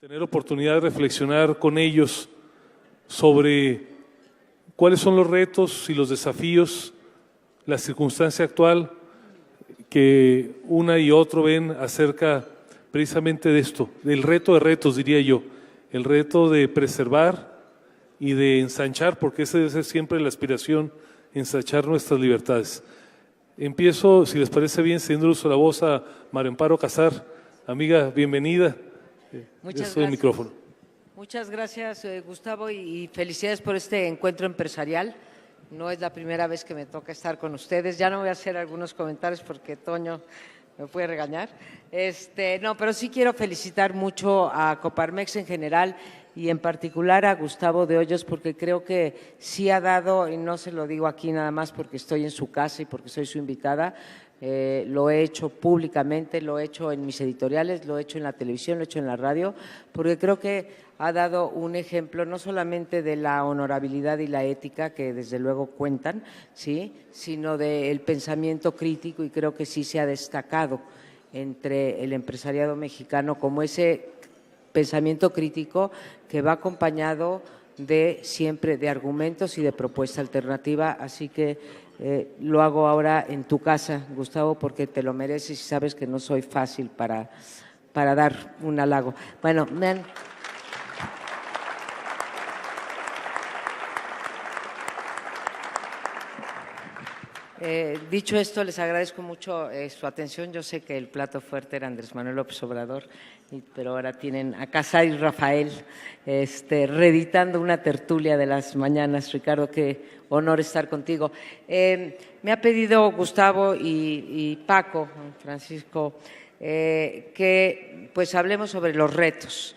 tener oportunidad de reflexionar con ellos sobre cuáles son los retos y los desafíos, la circunstancia actual que una y otro ven acerca precisamente de esto, del reto de retos, diría yo, el reto de preservar y de ensanchar, porque esa debe ser siempre la aspiración, ensanchar nuestras libertades. Empiezo, si les parece bien, cediendo uso de la voz a María Amparo Casar. Amiga, bienvenida. Muchas gracias. El micrófono. Muchas gracias, Gustavo, y felicidades por este encuentro empresarial. No es la primera vez que me toca estar con ustedes. Ya no voy a hacer algunos comentarios porque Toño me puede regañar. No, pero sí quiero felicitar mucho a Coparmex en general y en particular a Gustavo de Hoyos, porque creo que sí ha dado, y no se lo digo aquí nada más porque estoy en su casa y porque soy su invitada, lo he hecho públicamente, lo he hecho en mis editoriales, lo he hecho en la televisión, lo he hecho en la radio, porque creo que ha dado un ejemplo no solamente de la honorabilidad y la ética, que desde luego cuentan, ¿sí?, sino del pensamiento crítico, y creo que sí se ha destacado entre el empresariado mexicano como ese pensamiento crítico que va acompañado de siempre de argumentos y de propuesta alternativa. Así que lo hago ahora en tu casa, Gustavo, porque te lo mereces y sabes que no soy fácil para dar un halago. Bueno, dicho esto, les agradezco mucho su atención. Yo sé que el plato fuerte era Andrés Manuel López Obrador, pero ahora tienen a Casar y Rafael reeditando una tertulia de las mañanas. Ricardo, qué honor estar contigo. Me ha pedido Gustavo y Paco, Francisco, que pues hablemos sobre los retos.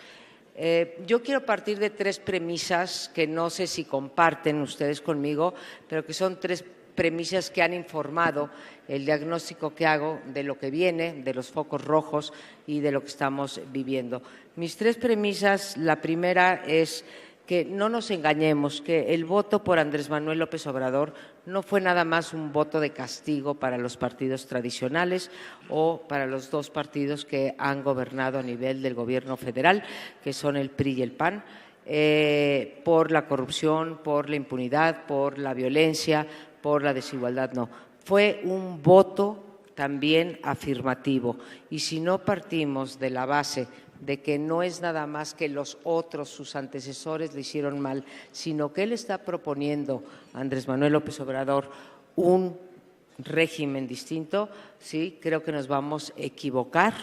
Yo quiero partir de tres premisas que no sé si comparten ustedes conmigo, pero que son tres premisas que han informado el diagnóstico que hago de lo que viene, de los focos rojos y de lo que estamos viviendo. Mis tres premisas, la primera es que no nos engañemos, que el voto por Andrés Manuel López Obrador no fue nada más un voto de castigo para los partidos tradicionales o para los dos partidos que han gobernado a nivel del gobierno federal, que son el PRI y el PAN, por la corrupción, por la impunidad, por la violencia, por la desigualdad. No, fue un voto también afirmativo. Y si no partimos de la base de que no es nada más que los otros, sus antecesores, le hicieron mal, sino que él está proponiendo, Andrés Manuel López Obrador, un régimen distinto, sí, creo que nos vamos a equivocar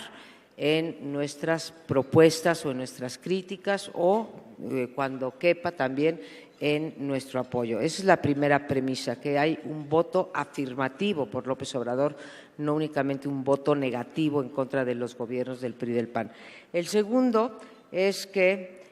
en nuestras propuestas o en nuestras críticas o cuando quepa también en nuestro apoyo. Esa es la primera premisa, que hay un voto afirmativo por López Obrador, no únicamente un voto negativo en contra de los gobiernos del PRI y del PAN. El segundo es que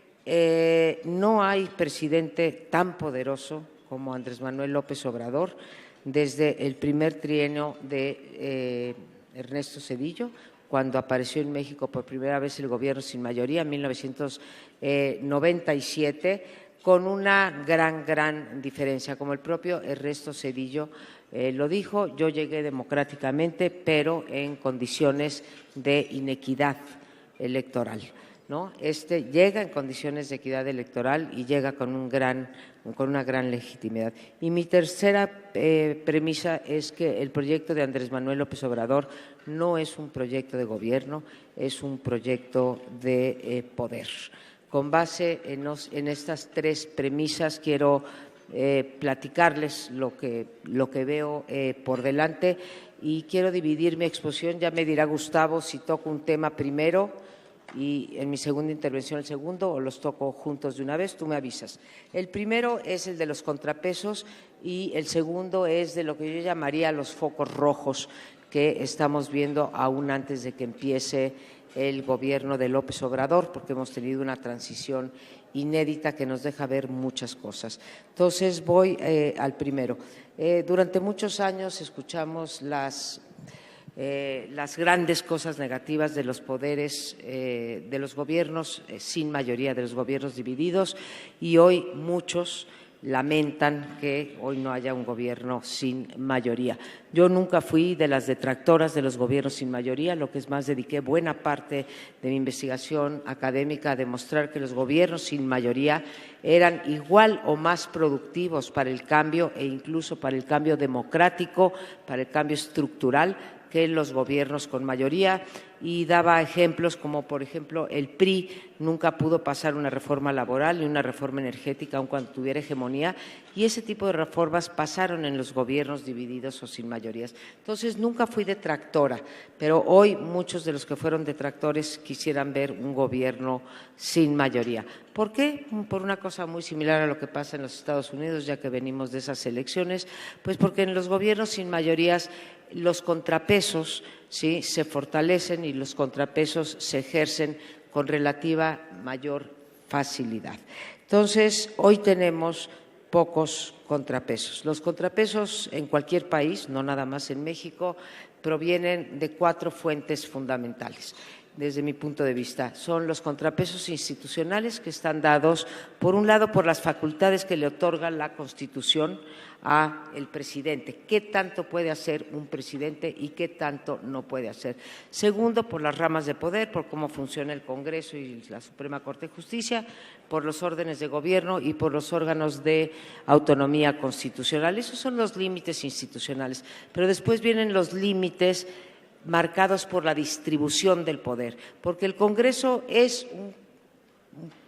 no hay presidente tan poderoso como Andrés Manuel López Obrador desde el primer trienio de Ernesto Zedillo, cuando apareció en México por primera vez el gobierno sin mayoría en 1997, con una gran diferencia. Como el propio Ernesto Zedillo lo dijo, yo llegué democráticamente, pero en condiciones de inequidad electoral, ¿no? Llega en condiciones de equidad electoral y llega con una gran legitimidad. Y mi tercera premisa es que el proyecto de Andrés Manuel López Obrador no es un proyecto de gobierno, es un proyecto de poder. Con base en estas tres premisas quiero platicarles lo que veo por delante, y quiero dividir mi exposición. Ya me dirá Gustavo si toco un tema primero y en mi segunda intervención el segundo, o los toco juntos de una vez, tú me avisas. El primero es el de los contrapesos y el segundo es de lo que yo llamaría los focos rojos que estamos viendo aún antes de que empiece el gobierno de López Obrador, porque hemos tenido una transición inédita que nos deja ver muchas cosas. Entonces voy al primero. Durante muchos años escuchamos las grandes cosas negativas de los poderes, de los gobiernos sin mayoría, de los gobiernos divididos, y hoy muchos lamentan que hoy no haya un gobierno sin mayoría. Yo nunca fui de las detractoras de los gobiernos sin mayoría, lo que es más, dediqué buena parte de mi investigación académica a demostrar que los gobiernos sin mayoría eran igual o más productivos para el cambio e incluso para el cambio democrático, para el cambio estructural, que los gobiernos con mayoría, y daba ejemplos como, por ejemplo, el PRI nunca pudo pasar una reforma laboral ni una reforma energética aun cuando tuviera hegemonía, y ese tipo de reformas pasaron en los gobiernos divididos o sin mayorías. Entonces, nunca fui detractora, pero hoy muchos de los que fueron detractores quisieran ver un gobierno sin mayoría. ¿Por qué? Por una cosa muy similar a lo que pasa en los Estados Unidos, ya que venimos de esas elecciones, pues porque en los gobiernos sin mayorías los contrapesos, ¿sí?, se fortalecen y los contrapesos se ejercen con relativa mayor facilidad. Entonces, hoy tenemos pocos contrapesos. Los contrapesos en cualquier país, no nada más en México, provienen de 4 fuentes fundamentales. Desde mi punto de vista, son los contrapesos institucionales, que están dados, por un lado, por las facultades que le otorga la Constitución al presidente. ¿Qué tanto puede hacer un presidente y qué tanto no puede hacer? Segundo, por las ramas de poder, por cómo funciona el Congreso y la Suprema Corte de Justicia, por los órdenes de gobierno y por los órganos de autonomía constitucional. Esos son los límites institucionales. Pero después vienen los límites marcados por la distribución del poder, porque el Congreso es un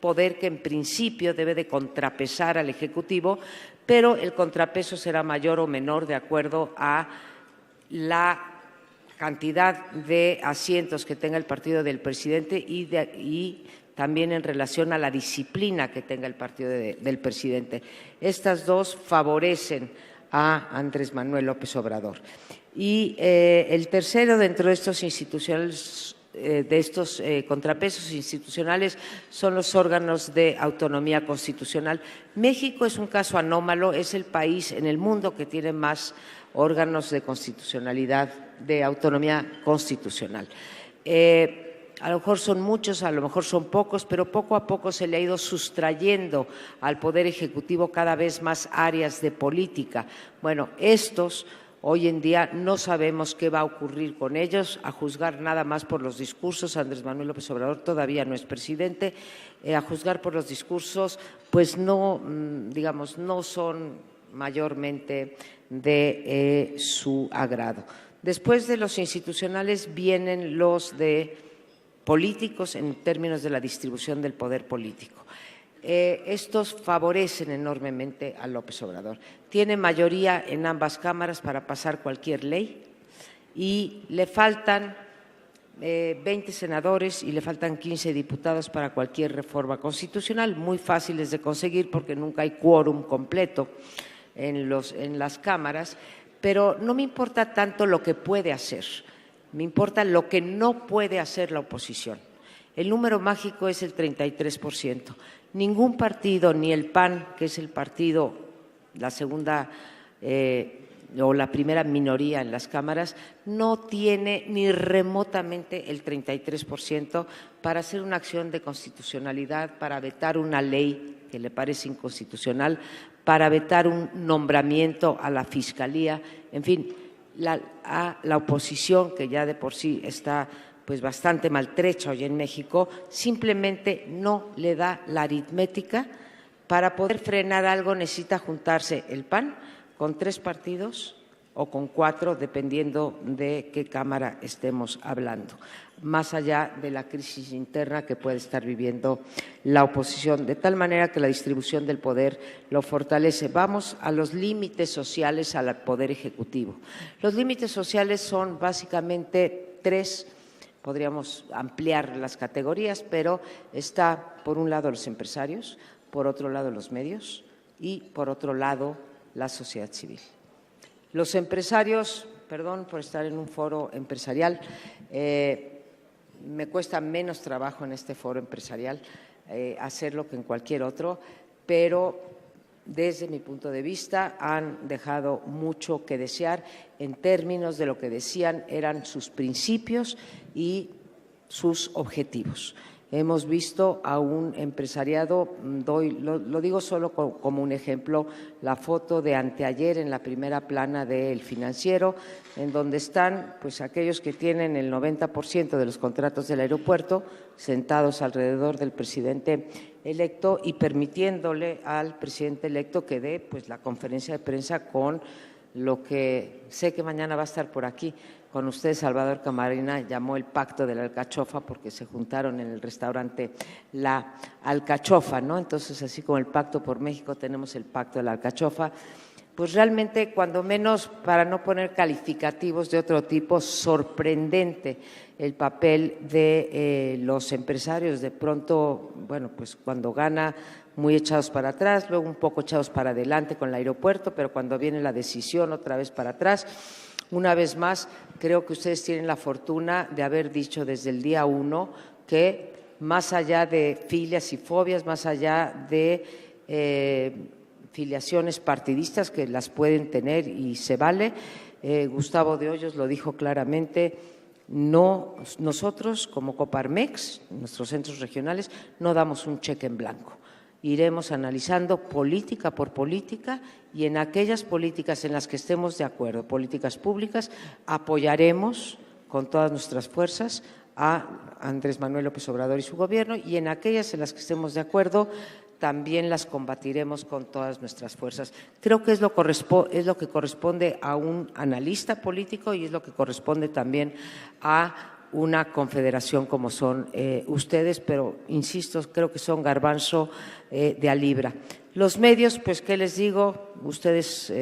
poder que en principio debe de contrapesar al Ejecutivo, pero el contrapeso será mayor o menor de acuerdo a la cantidad de asientos que tenga el partido del presidente y también en relación a la disciplina que tenga el partido del presidente. Estas dos favorecen a Andrés Manuel López Obrador. Y el tercero dentro de estos institucionales, contrapesos institucionales, son los órganos de autonomía constitucional. México es un caso anómalo, es el país en el mundo que tiene más órganos de constitucionalidad, de autonomía constitucional. A lo mejor son muchos, a lo mejor son pocos, pero poco a poco se le ha ido sustrayendo al Poder Ejecutivo cada vez más áreas de política. Bueno, estos hoy en día no sabemos qué va a ocurrir con ellos, a juzgar nada más por los discursos. Andrés Manuel López Obrador todavía no es presidente, a juzgar por los discursos, pues no, digamos, no son mayormente de su agrado. Después de los institucionales vienen los de políticos en términos de la distribución del poder político. Estos favorecen enormemente a López Obrador. Tiene mayoría en ambas cámaras para pasar cualquier ley y le faltan 20 senadores y le faltan 15 diputados para cualquier reforma constitucional, muy fáciles de conseguir porque nunca hay quórum completo en las cámaras, pero no me importa tanto lo que puede hacer, me importa lo que no puede hacer la oposición. El número mágico es el 33%. Ningún partido, ni el PAN, que es el partido, la segunda o la primera minoría en las cámaras, no tiene ni remotamente el 33% para hacer una acción de constitucionalidad, para vetar una ley que le parece inconstitucional, para vetar un nombramiento a la Fiscalía. En fin, la oposición, que ya de por sí está pues bastante maltrecha hoy en México, simplemente no le da la aritmética. Para poder frenar algo necesita juntarse el PAN con 3 partidos o con 4, dependiendo de qué cámara estemos hablando, más allá de la crisis interna que puede estar viviendo la oposición, de tal manera que la distribución del poder lo fortalece. Vamos a los límites sociales al Poder Ejecutivo. Los límites sociales son básicamente 3. Podríamos ampliar las categorías, pero está por un lado los empresarios, por otro lado los medios y por otro lado la sociedad civil. Los empresarios, perdón por estar en un foro empresarial, me cuesta menos trabajo en este foro empresarial hacerlo que en cualquier otro, pero desde mi punto de vista han dejado mucho que desear en términos de lo que decían eran sus principios y sus objetivos. hemos visto a un empresariado, lo digo solo como un ejemplo, la foto de anteayer en la primera plana del Financiero, en donde están pues aquellos que tienen el 90% de los contratos del aeropuerto sentados alrededor del presidente electo y permitiéndole al presidente electo que dé pues la conferencia de prensa con lo que sé que mañana va a estar por aquí con usted. Salvador Camarena llamó el pacto de la alcachofa porque se juntaron en el restaurante La Alcachofa, ¿no? Entonces, así como el pacto por México, tenemos el pacto de la alcachofa. Pues realmente, cuando menos, para no poner calificativos de otro tipo, sorprendente el papel de los empresarios. De pronto, bueno, pues cuando gana, muy echados para atrás, luego un poco echados para adelante con el aeropuerto, pero cuando viene la decisión, otra vez para atrás. Una vez más, creo que ustedes tienen la fortuna de haber dicho desde el día 1 que más allá de filias y fobias, más allá de filiaciones partidistas que las pueden tener y se vale, Gustavo de Hoyos lo dijo claramente, no, nosotros como Coparmex, nuestros centros regionales, no damos un cheque en blanco. Iremos analizando política por política y en aquellas políticas en las que estemos de acuerdo, políticas públicas, apoyaremos con todas nuestras fuerzas a Andrés Manuel López Obrador y su gobierno y en aquellas en las que estemos de acuerdo también las combatiremos con todas nuestras fuerzas. Creo que es lo que corresponde a un analista político y es lo que corresponde también a una confederación como son ustedes, pero insisto, creo que son garbanzo de a libra. Los medios, pues, ¿qué les digo? Ustedes,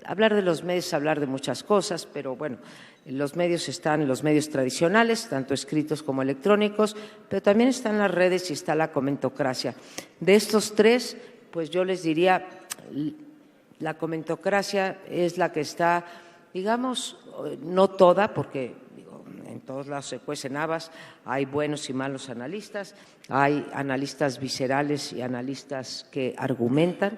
hablar de los medios es hablar de muchas cosas, pero bueno, los medios están los medios tradicionales, tanto escritos como electrónicos, pero también están las redes y está la comentocracia. De estos tres, pues yo les diría, la comentocracia es la que está, digamos, no toda, porque en todos lados se cuecen habas, hay buenos y malos analistas, hay analistas viscerales y analistas que argumentan,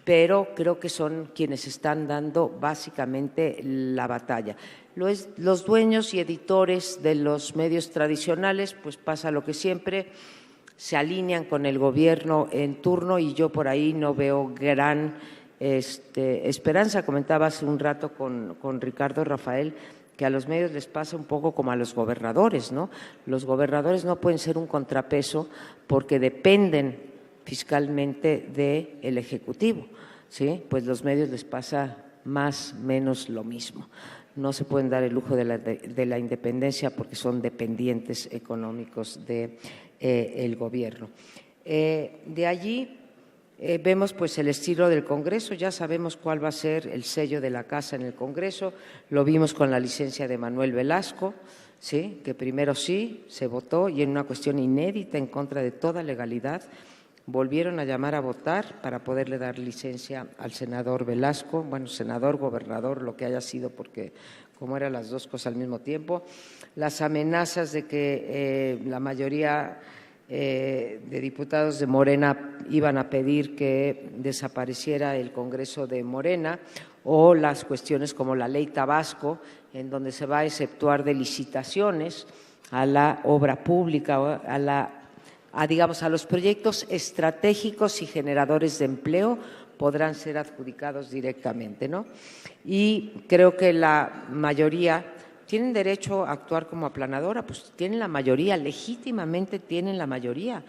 pero creo que son quienes están dando básicamente la batalla. Los dueños y editores de los medios tradicionales, pues pasa lo que siempre, se alinean con el gobierno en turno y yo por ahí no veo gran esperanza. Comentaba hace un rato con Ricardo Rafael que a los medios les pasa un poco como a los gobernadores, ¿no? Los gobernadores no pueden ser un contrapeso porque dependen fiscalmente del Ejecutivo, ¿sí? Pues los medios les pasa más o menos lo mismo. No se pueden dar el lujo de la independencia porque son dependientes económicos del gobierno. De allí vemos pues el estilo del Congreso, ya sabemos cuál va a ser el sello de la casa en el Congreso, lo vimos con la licencia de Manuel Velasco, ¿sí? Que primero sí se votó y en una cuestión inédita en contra de toda legalidad volvieron a llamar a votar para poderle dar licencia al senador Velasco, bueno, senador, gobernador, lo que haya sido, porque como eran las dos cosas al mismo tiempo, las amenazas de que la mayoría de diputados de Morena iban a pedir que desapareciera el Congreso de Morena o las cuestiones como la ley Tabasco, en donde se va a exceptuar de licitaciones a la obra pública, digamos, a los proyectos estratégicos y generadores de empleo podrán ser adjudicados directamente, ¿no? Y creo que la mayoría tienen derecho a actuar como aplanadora, pues tienen la mayoría, legítimamente tienen la mayoría,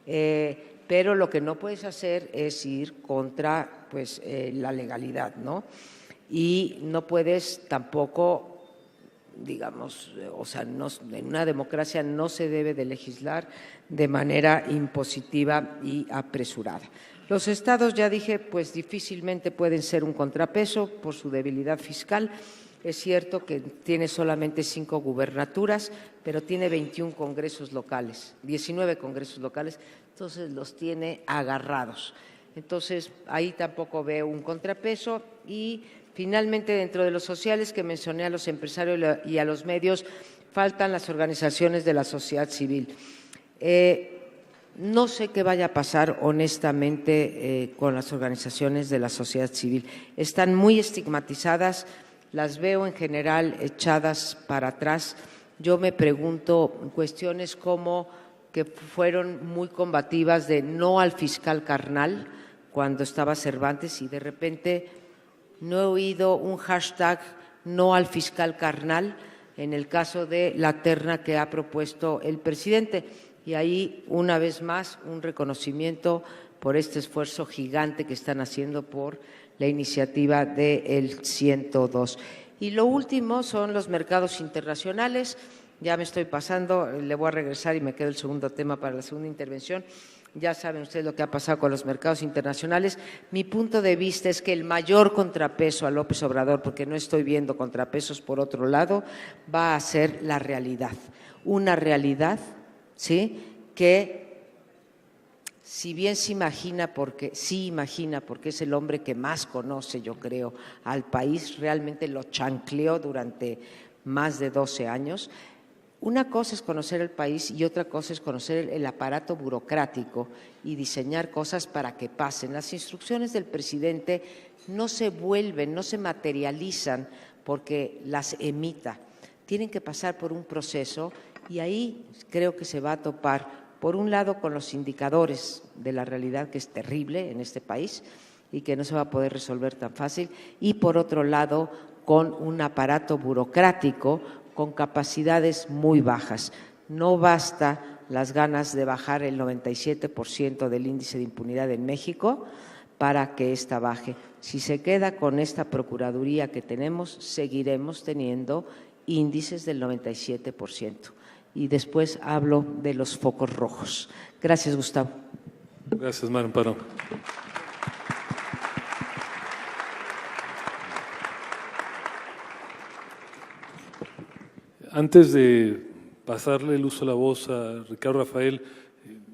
pero lo que no puedes hacer es ir contra pues, la legalidad, ¿no? Y no puedes tampoco, digamos, o sea, en una democracia no se debe de legislar de manera impositiva y apresurada. Los estados, ya dije, pues difícilmente pueden ser un contrapeso por su debilidad fiscal. Es cierto que tiene solamente 5 gubernaturas, pero tiene 21 congresos locales, 19 congresos locales, entonces los tiene agarrados. Entonces, ahí tampoco veo un contrapeso. Y finalmente, dentro de los sociales que mencioné, a los empresarios y a los medios, faltan las organizaciones de la sociedad civil. No sé qué vaya a pasar, honestamente, con las organizaciones de la sociedad civil. Están muy estigmatizadas, las veo en general echadas para atrás. Yo me pregunto cuestiones como que fueron muy combativas de no al fiscal carnal cuando estaba Cervantes, y de repente no he oído un hashtag no al fiscal carnal en el caso de la terna que ha propuesto el presidente. Y ahí, una vez más, un reconocimiento por este esfuerzo gigante que están haciendo por la iniciativa del 102. Y lo último son los mercados internacionales. Ya me estoy pasando, le voy a regresar y me quedo el segundo tema para la segunda intervención. Ya saben ustedes lo que ha pasado con los mercados internacionales. Mi punto de vista es que el mayor contrapeso a López Obrador, porque no estoy viendo contrapesos por otro lado, va a ser la realidad. Una realidad, ¿sí?, que si bien se imagina, porque es el hombre que más conoce, yo creo, al país, realmente lo chancleó durante más de 12 años. Una cosa es conocer el país y otra cosa es conocer el aparato burocrático y diseñar cosas para que pasen. Las instrucciones del presidente no se vuelven, no se materializan porque las emita. Tienen que pasar por un proceso y ahí creo que se va a topar, por un lado, con los indicadores de la realidad, que es terrible en este país y que no se va a poder resolver tan fácil, y por otro lado, con un aparato burocrático con capacidades muy bajas. No basta las ganas de bajar el 97% del índice de impunidad en México para que ésta baje. Si se queda con esta Procuraduría que tenemos, seguiremos teniendo índices del 97%. Y después hablo de los focos rojos. Gracias, Gustavo. Gracias, María Amparo. Antes de pasarle el uso de la voz a Ricardo Rafael,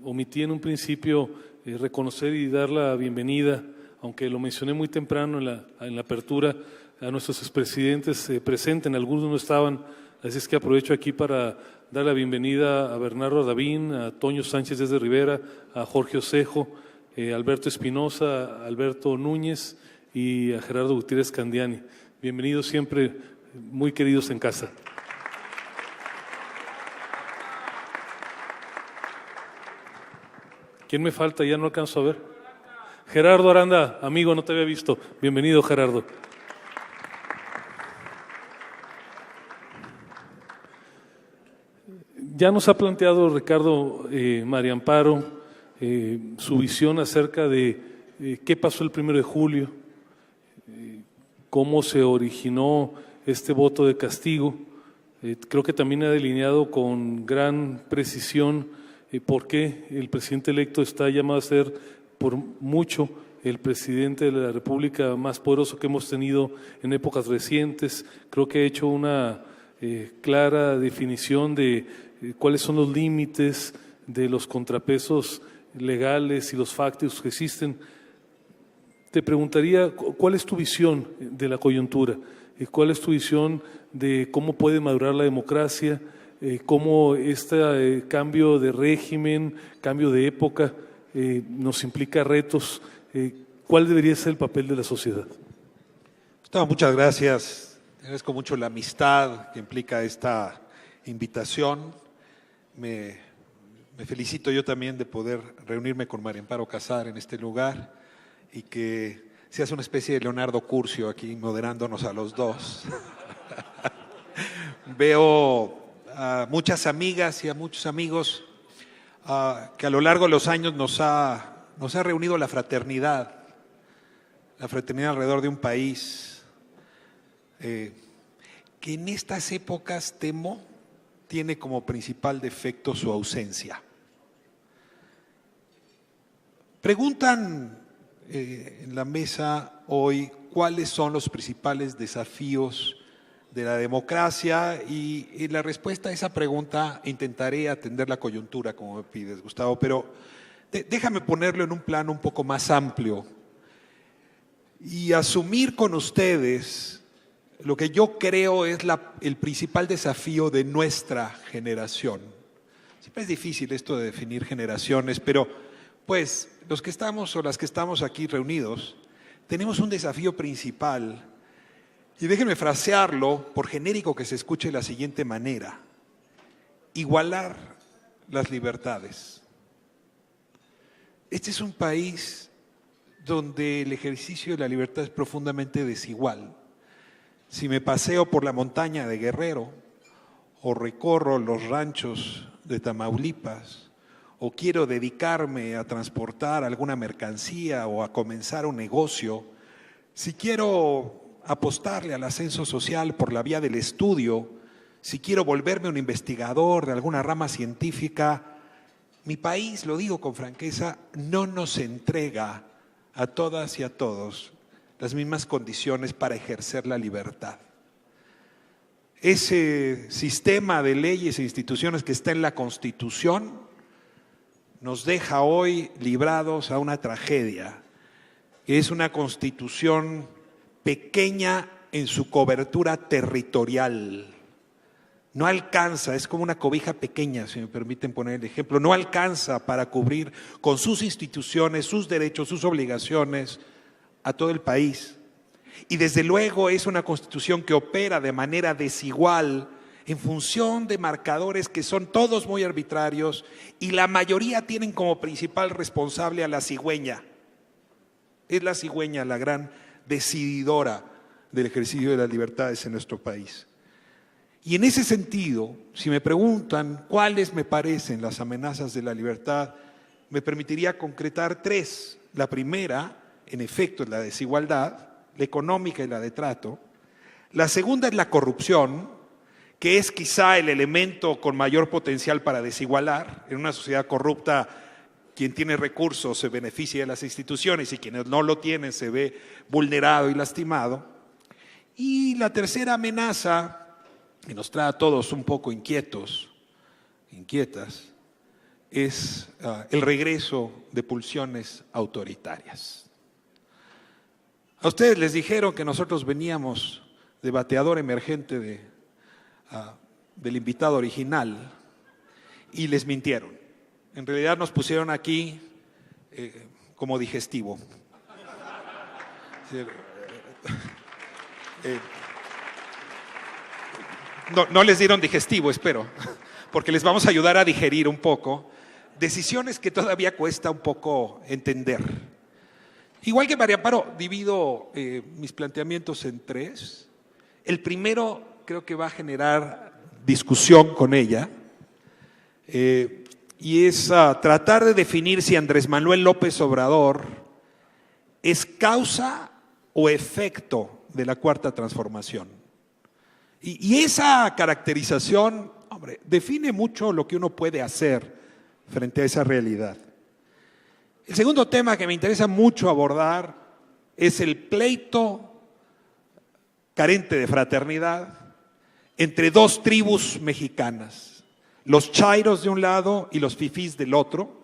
omití en un principio reconocer y dar la bienvenida, aunque lo mencioné muy temprano en la apertura, a nuestros expresidentes presentes, algunos no estaban, así es que aprovecho aquí para dar la bienvenida a Bernardo Davín, a Toño Sánchez desde Rivera, a Jorge Osejo, Alberto Espinosa, a Alberto Núñez y a Gerardo Gutiérrez Candiani. Bienvenidos siempre, muy queridos en casa. ¿Quién me falta? Ya no alcanzo a ver. Gerardo Aranda, amigo, no te había visto. Bienvenido, Gerardo. Ya nos ha planteado Ricardo, María Amparo, su visión acerca de qué pasó el 1 de julio, cómo se originó este voto de castigo. Creo que también ha delineado con gran precisión por qué el presidente electo está llamado a ser por mucho el presidente de la República más poderoso que hemos tenido en épocas recientes. Creo que ha hecho una clara definición de cuáles son los límites de los contrapesos legales y los fácticos que existen. Te preguntaría, ¿cuál es tu visión de la coyuntura? ¿Cuál es tu visión de cómo puede madurar la democracia? ¿Cómo este cambio de régimen, cambio de época nos implica retos? ¿Cuál debería ser el papel de la sociedad? Gustavo, muchas gracias. Agradezco mucho la amistad que implica esta invitación. Me felicito yo también de poder reunirme con María Amparo Casar en este lugar y que se hace una especie de Leonardo Curcio aquí moderándonos a los dos. Veo a muchas amigas y a muchos amigos que a lo largo de los años nos ha reunido la fraternidad alrededor de un país que en estas épocas, temo, tiene como principal defecto su ausencia. Preguntan en la mesa hoy cuáles son los principales desafíos de la democracia y la respuesta a esa pregunta intentaré atender la coyuntura como me pides, Gustavo, pero déjame ponerlo en un plano un poco más amplio y asumir con ustedes lo que yo creo es el principal desafío de nuestra generación. Siempre es difícil esto de definir generaciones, pero pues los que estamos o las que estamos aquí reunidos tenemos un desafío principal. Y déjenme frasearlo, por genérico que se escuche, de la siguiente manera: igualar las libertades. Este es un país donde el ejercicio de la libertad es profundamente desigual. Si me paseo por la montaña de Guerrero o recorro los ranchos de Tamaulipas o quiero dedicarme a transportar alguna mercancía o a comenzar un negocio, si quiero apostarle al ascenso social por la vía del estudio, si quiero volverme un investigador de alguna rama científica, mi país, lo digo con franqueza, no nos entrega a todas y a todos las mismas condiciones para ejercer la libertad. Ese sistema de leyes e instituciones que está en la Constitución nos deja hoy librados a una tragedia, que es una Constitución pequeña en su cobertura territorial. No alcanza, es como una cobija pequeña, si me permiten poner el ejemplo, no alcanza para cubrir con sus instituciones, sus derechos, sus obligaciones a todo el país. Y desde luego es una Constitución que opera de manera desigual en función de marcadores que son todos muy arbitrarios y la mayoría tienen como principal responsable a la cigüeña. Es la cigüeña la gran decididora del ejercicio de las libertades en nuestro país. Y en ese sentido, si me preguntan cuáles me parecen las amenazas de la libertad, me permitiría concretar tres. La primera, en efecto, es la desigualdad, la económica y la de trato. La segunda es la corrupción, que es quizá el elemento con mayor potencial para desigualar. En una sociedad corrupta, quien tiene recursos se beneficia de las instituciones y quienes no lo tienen se ve vulnerado y lastimado. Y la tercera amenaza, que nos trae a todos un poco inquietas, es el regreso de pulsiones autoritarias. A ustedes les dijeron que nosotros veníamos de bateador emergente del invitado original y les mintieron. En realidad nos pusieron aquí como digestivo. No les dieron digestivo, espero, porque les vamos a ayudar a digerir un poco decisiones que todavía cuesta un poco entender. Igual que María Amparo, divido mis planteamientos en tres. El primero creo que va a generar discusión con ella y es tratar de definir si Andrés Manuel López Obrador es causa o efecto de la Cuarta Transformación. Y esa caracterización, hombre, define mucho lo que uno puede hacer frente a esa realidad. El segundo tema que me interesa mucho abordar es el pleito carente de fraternidad entre dos tribus mexicanas, los chairos de un lado y los fifís del otro.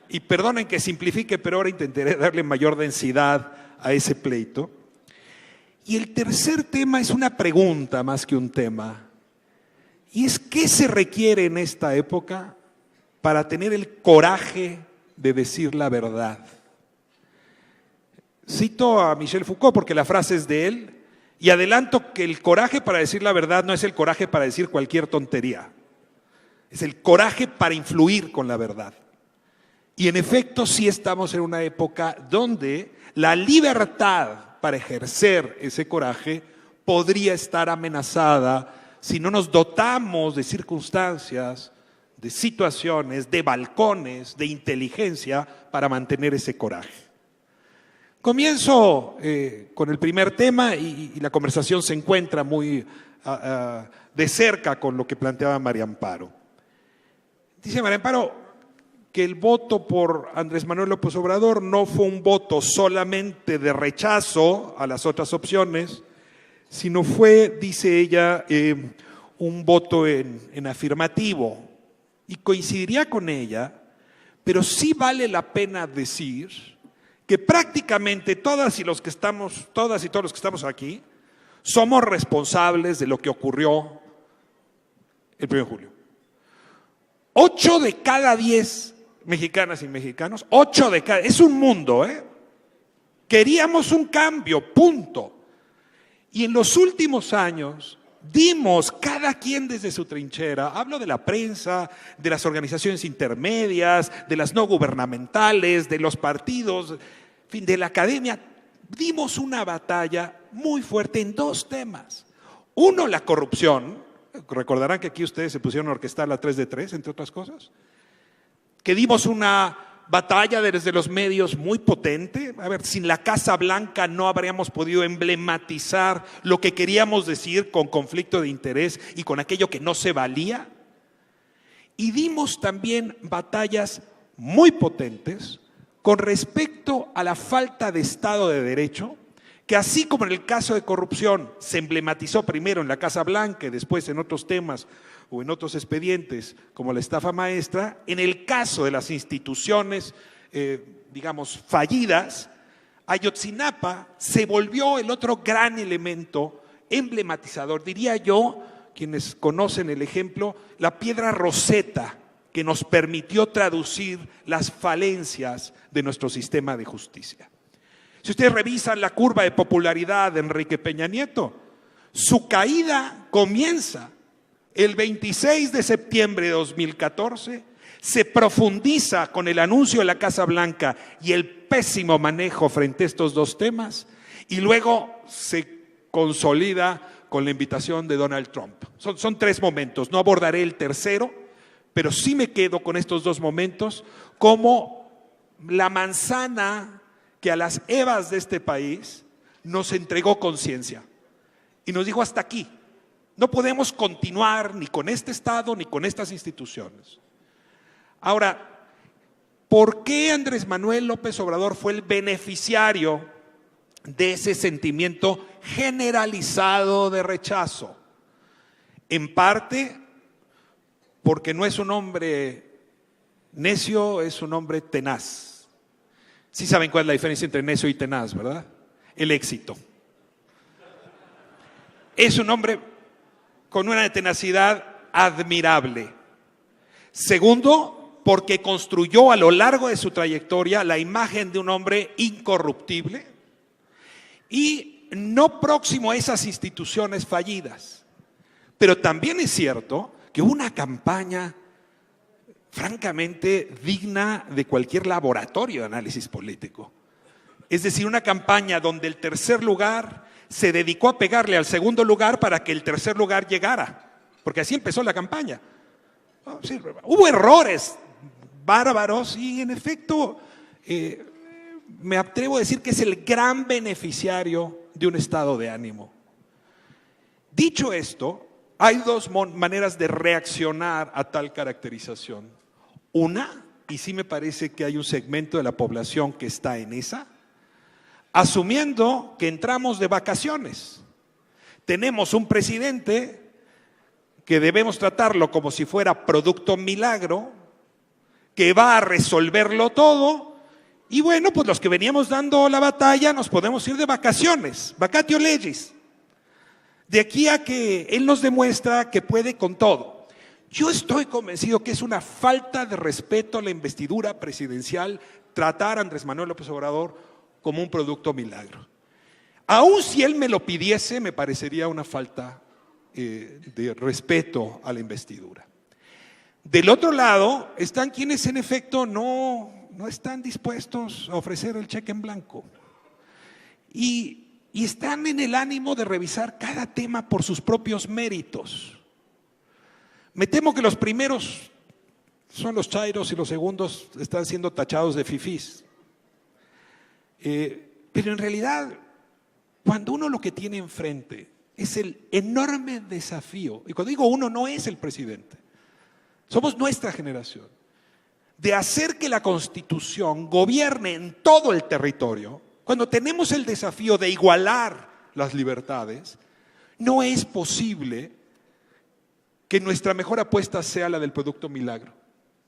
Y perdonen que simplifique, pero ahora intentaré darle mayor densidad a ese pleito. Y el tercer tema es una pregunta más que un tema, y es ¿qué se requiere en esta época para tener el coraje de decir la verdad? Cito a Michel Foucault porque la frase es de él, y adelanto que el coraje para decir la verdad no es el coraje para decir cualquier tontería, es el coraje para influir con la verdad. Y en efecto sí estamos en una época donde la libertad para ejercer ese coraje podría estar amenazada si no nos dotamos de circunstancias, de situaciones, de balcones, de inteligencia para mantener ese coraje. Comienzo con el primer tema y la conversación se encuentra muy de cerca con lo que planteaba María Amparo. Dice María Amparo que el voto por Andrés Manuel López Obrador no fue un voto solamente de rechazo a las otras opciones, sino fue, dice ella, un voto en afirmativo. Y coincidiría con ella, pero sí vale la pena decir que prácticamente todas y todos los que estamos aquí somos responsables de lo que ocurrió el 1 de julio. 8 de cada 10 mexicanas y mexicanos, 8 de cada, es un mundo, Queríamos un cambio, punto. Y en los últimos años dimos, cada quien desde su trinchera, hablo de la prensa, de las organizaciones intermedias, de las no gubernamentales, de los partidos, en fin, de la academia, dimos una batalla muy fuerte en dos temas. Uno, la corrupción. Recordarán que aquí ustedes se pusieron a orquestar la 3 de 3, entre otras cosas. Que dimos una batalla desde los medios muy potente. A ver, sin la Casa Blanca no habríamos podido emblematizar lo que queríamos decir con conflicto de interés y con aquello que no se valía. Y dimos también batallas muy potentes con respecto a la falta de Estado de Derecho, que así como en el caso de corrupción se emblematizó primero en la Casa Blanca y después en otros temas o en otros expedientes como la estafa maestra, en el caso de las instituciones, digamos, fallidas, Ayotzinapa se volvió el otro gran elemento emblematizador, diría yo, quienes conocen el ejemplo, la piedra Rosetta que nos permitió traducir las falencias de nuestro sistema de justicia. Si ustedes revisan la curva de popularidad de Enrique Peña Nieto, su caída comienza el 26 de septiembre de 2014, se profundiza con el anuncio de la Casa Blanca y el pésimo manejo frente a estos dos temas, y luego se consolida con la invitación de Donald Trump. Son tres momentos, no abordaré el tercero, pero sí me quedo con estos dos momentos como la manzana que a las Evas de este país nos entregó conciencia y nos dijo hasta aquí. No podemos continuar ni con este Estado ni con estas instituciones. Ahora, ¿por qué Andrés Manuel López Obrador fue el beneficiario de ese sentimiento generalizado de rechazo? En parte porque no es un hombre necio, es un hombre tenaz. Sí saben cuál es la diferencia entre necio y tenaz, ¿verdad? El éxito. Es un hombre con una tenacidad admirable. Segundo, porque construyó a lo largo de su trayectoria la imagen de un hombre incorruptible y no próximo a esas instituciones fallidas. Pero también es cierto que hubo una campaña francamente digna de cualquier laboratorio de análisis político. Es decir, una campaña donde el tercer lugar se dedicó a pegarle al segundo lugar para que el tercer lugar llegara, porque así empezó la campaña. Sí, hubo errores bárbaros y en efecto me atrevo a decir que es el gran beneficiario de un estado de ánimo. Dicho esto, hay dos maneras de reaccionar a tal caracterización. Una, y sí me parece que hay un segmento de la población que está en esa, asumiendo que entramos de vacaciones. Tenemos un presidente que debemos tratarlo como si fuera producto milagro, que va a resolverlo todo, y bueno, pues los que veníamos dando la batalla nos podemos ir de vacaciones, vacatio legis, de aquí a que él nos demuestra que puede con todo. Yo estoy convencido que es una falta de respeto a la investidura presidencial tratar a Andrés Manuel López Obrador como un producto milagro. Aún si él me lo pidiese, me parecería una falta de respeto a la investidura. Del otro lado están quienes en efecto no están dispuestos a ofrecer el cheque en blanco y están en el ánimo de revisar cada tema por sus propios méritos. Me temo que los primeros son los chairos y los segundos están siendo tachados de fifís. Pero en realidad, cuando uno lo que tiene enfrente es el enorme desafío, y cuando digo uno no es el presidente, somos nuestra generación, de hacer que la Constitución gobierne en todo el territorio, cuando tenemos el desafío de igualar las libertades, no es posible que nuestra mejor apuesta sea la del producto milagro.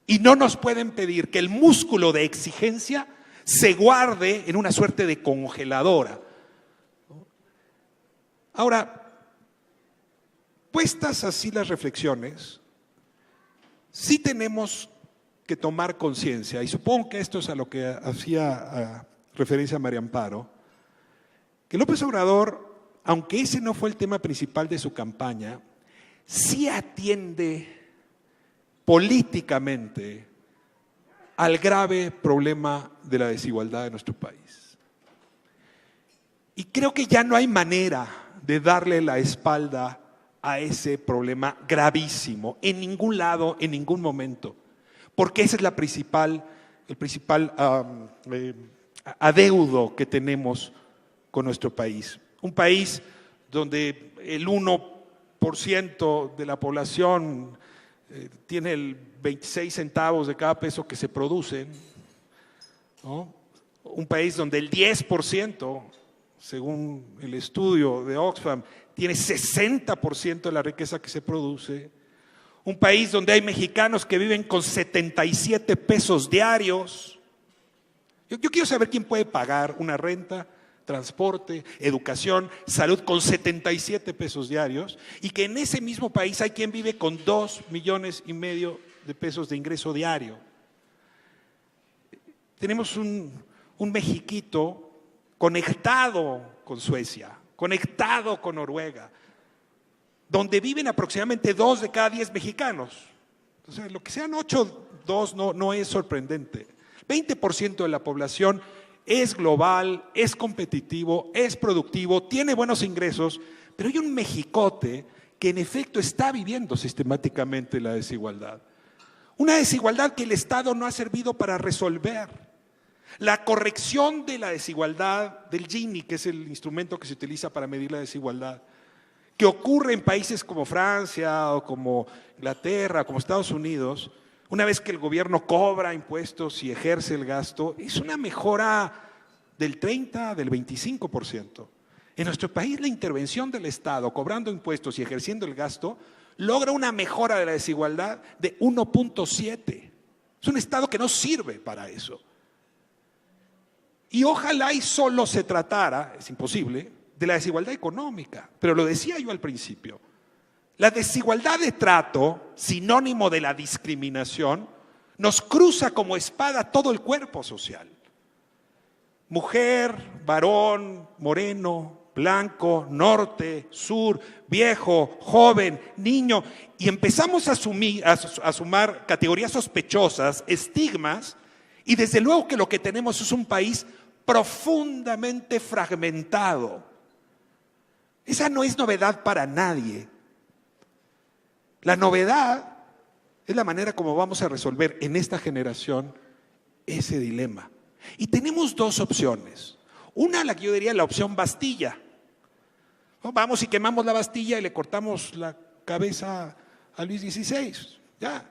Y no nos pueden pedir que el músculo de exigencia se guarde en una suerte de congeladora. Ahora, puestas así las reflexiones, sí tenemos que tomar conciencia, y supongo que esto es a lo que hacía referencia María Amparo, que López Obrador aunque ese no fue el tema principal de su campaña, sí atiende políticamente al grave problema de la desigualdad de nuestro país. Y creo que ya no hay manera de darle la espalda a ese problema gravísimo, en ningún lado, en ningún momento, porque ese es el principal adeudo que tenemos con nuestro país. Un país donde el 1% de la población tiene el 26 centavos de cada peso que se produce, ¿no? Un país donde el 10%, según el estudio de Oxfam, tiene 60% de la riqueza que se produce. Un país donde hay mexicanos que viven con 77 pesos diarios. Yo quiero saber quién puede pagar una renta, transporte, educación, salud con 77 pesos diarios, y que en ese mismo país hay quien vive con 2,5 millones de pesos de ingreso diario. Tenemos un Mexiquito conectado con Suecia, conectado con Noruega, donde viven aproximadamente 2 de cada 10 mexicanos. Entonces, lo que sean 8, 2 no es sorprendente. 20% de la población es global, es competitivo, es productivo, tiene buenos ingresos, pero hay un mexicote que en efecto está viviendo sistemáticamente la desigualdad. Una desigualdad que el Estado no ha servido para resolver. La corrección de la desigualdad del Gini, que es el instrumento que se utiliza para medir la desigualdad, que ocurre en países como Francia o como Inglaterra, como Estados Unidos, una vez que el gobierno cobra impuestos y ejerce el gasto, es una mejora del 30%, del 25%. En nuestro país la intervención del Estado, cobrando impuestos y ejerciendo el gasto, logra una mejora de la desigualdad de 1.7. Es un Estado que no sirve para eso. Y ojalá y solo se tratara, es imposible, de la desigualdad económica. Pero lo decía yo al principio. La desigualdad de trato, sinónimo de la discriminación, nos cruza como espada todo el cuerpo social. Mujer, varón, moreno, blanco, norte, sur, viejo, joven, niño, y empezamos a sumar categorías sospechosas, estigmas, y desde luego que lo que tenemos es un país profundamente fragmentado. Esa no es novedad para nadie. La novedad es la manera como vamos a resolver en esta generación ese dilema. Y tenemos dos opciones. Una, la que yo diría la opción Bastilla. Vamos y quemamos la Bastilla y le cortamos la cabeza a Luis XVI. Ya.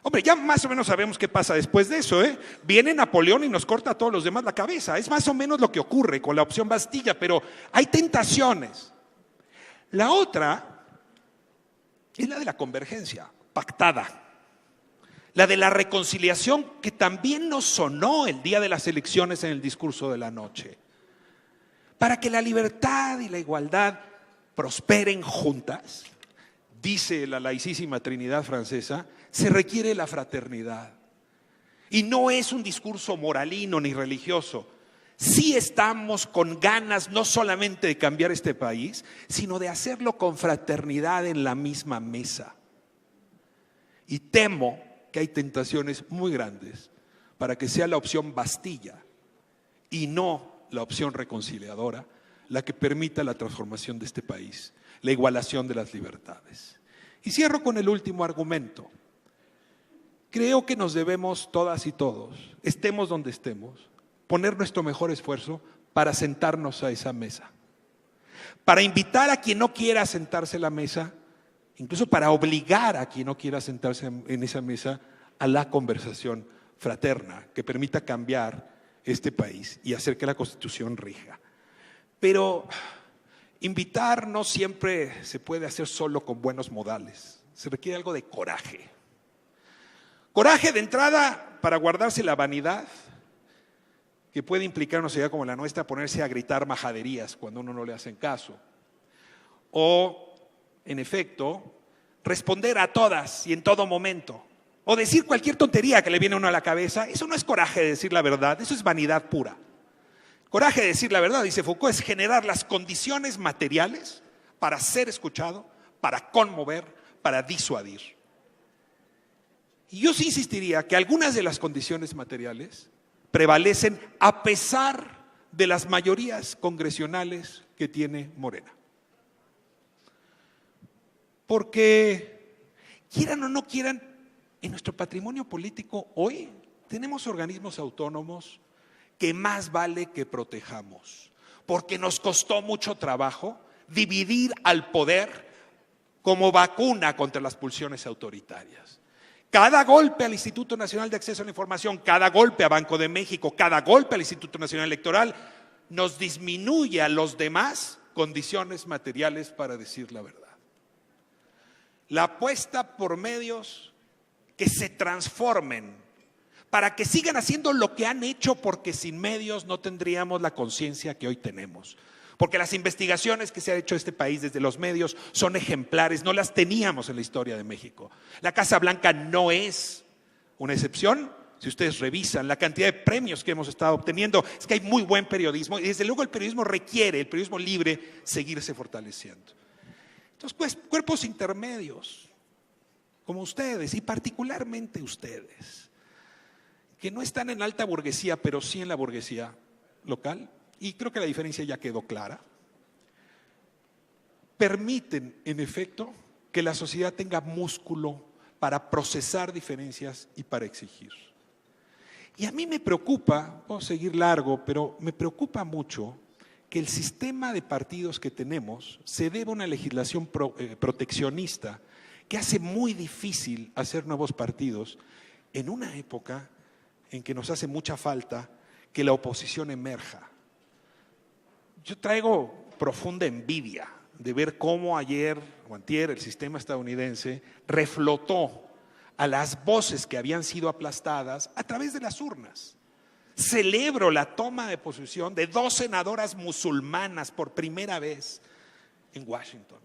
Hombre, ya más o menos sabemos qué pasa después de eso, ¿eh? Viene Napoleón y nos corta a todos los demás la cabeza. Es más o menos lo que ocurre con la opción Bastilla, pero hay tentaciones. La otra es la de la convergencia pactada, la de la reconciliación, que también nos sonó el día de las elecciones en el discurso de la noche. Para que la libertad y la igualdad prosperen juntas, dice la laicísima Trinidad francesa, se requiere la fraternidad. Y no es un discurso moralino ni religioso. Sí estamos con ganas no solamente de cambiar este país, sino de hacerlo con fraternidad en la misma mesa. Y temo que hay tentaciones muy grandes para que sea la opción Bastilla y no la opción reconciliadora la que permita la transformación de este país, la igualación de las libertades. Y cierro con el último argumento. Creo que nos debemos todas y todos, estemos donde estemos, poner nuestro mejor esfuerzo para sentarnos a esa mesa, para invitar a quien no quiera sentarse a la mesa, incluso para obligar a quien no quiera sentarse en esa mesa a la conversación fraterna que permita cambiar este país y hacer que la Constitución rija. Pero invitar no siempre se puede hacer solo con buenos modales, se requiere algo de coraje. Coraje de entrada para guardarse la vanidad, que puede implicar una sociedad como la nuestra ponerse a gritar majaderías cuando uno no le hacen caso. O, en efecto, responder a todas y en todo momento. O decir cualquier tontería que le viene a uno a la cabeza. Eso no es coraje de decir la verdad, eso es vanidad pura. Coraje de decir la verdad, dice Foucault, es generar las condiciones materiales para ser escuchado, para conmover, para disuadir. Y yo sí insistiría que algunas de las condiciones materiales prevalecen a pesar de las mayorías congresionales que tiene Morena. Porque, quieran o no quieran, en nuestro patrimonio político hoy tenemos organismos autónomos que más vale que protejamos, porque nos costó mucho trabajo dividir al poder como vacuna contra las pulsiones autoritarias. Cada golpe al Instituto Nacional de Acceso a la Información, cada golpe a Banco de México, cada golpe al Instituto Nacional Electoral nos disminuye a los demás condiciones materiales para decir la verdad. La apuesta por medios que se transformen para que sigan haciendo lo que han hecho, porque sin medios no tendríamos la conciencia que hoy tenemos. Porque las investigaciones que se ha hecho en este país desde los medios son ejemplares, no las teníamos en la historia de México. La Casa Blanca no es una excepción. Si ustedes revisan la cantidad de premios que hemos estado obteniendo, es que hay muy buen periodismo y desde luego el periodismo requiere, el periodismo libre, seguirse fortaleciendo. Entonces, pues, cuerpos intermedios, como ustedes y particularmente ustedes, que no están en la alta burguesía, pero sí en la burguesía local, y creo que la diferencia ya quedó clara, permiten, en efecto, que la sociedad tenga músculo para procesar diferencias y para exigir. Y a mí me preocupa, puedo seguir largo, pero me preocupa mucho que el sistema de partidos que tenemos se deba a una legislación proteccionista que hace muy difícil hacer nuevos partidos en una época en que nos hace mucha falta que la oposición emerja. Yo traigo profunda envidia de ver cómo ayer o antier el sistema estadounidense reflotó a las voces que habían sido aplastadas a través de las urnas. Celebro la toma de posición de 2 senadoras musulmanas por primera vez en Washington.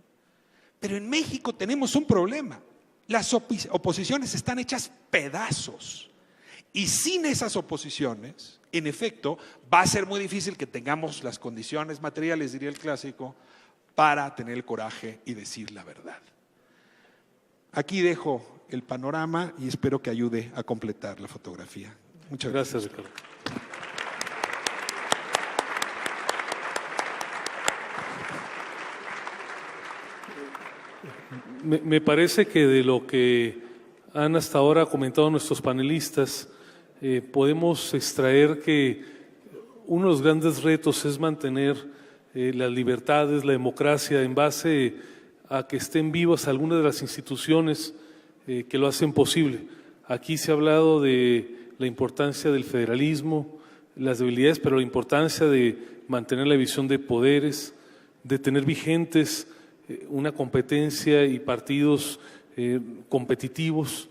Pero en México tenemos un problema. Las oposiciones están hechas pedazos. Y sin esas oposiciones, en efecto, va a ser muy difícil que tengamos las condiciones materiales, diría el clásico, para tener el coraje y decir la verdad. Aquí dejo el panorama y espero que ayude a completar la fotografía. Muchas gracias. Gracias, Ricardo. Me parece que de lo que han hasta ahora comentado nuestros panelistas, podemos extraer que uno de los grandes retos es mantener las libertades, la democracia, en base a que estén vivas algunas de las instituciones que lo hacen posible. Aquí se ha hablado de la importancia del federalismo, las debilidades, pero la importancia de mantener la división de poderes, de tener vigentes una competencia y partidos competitivos.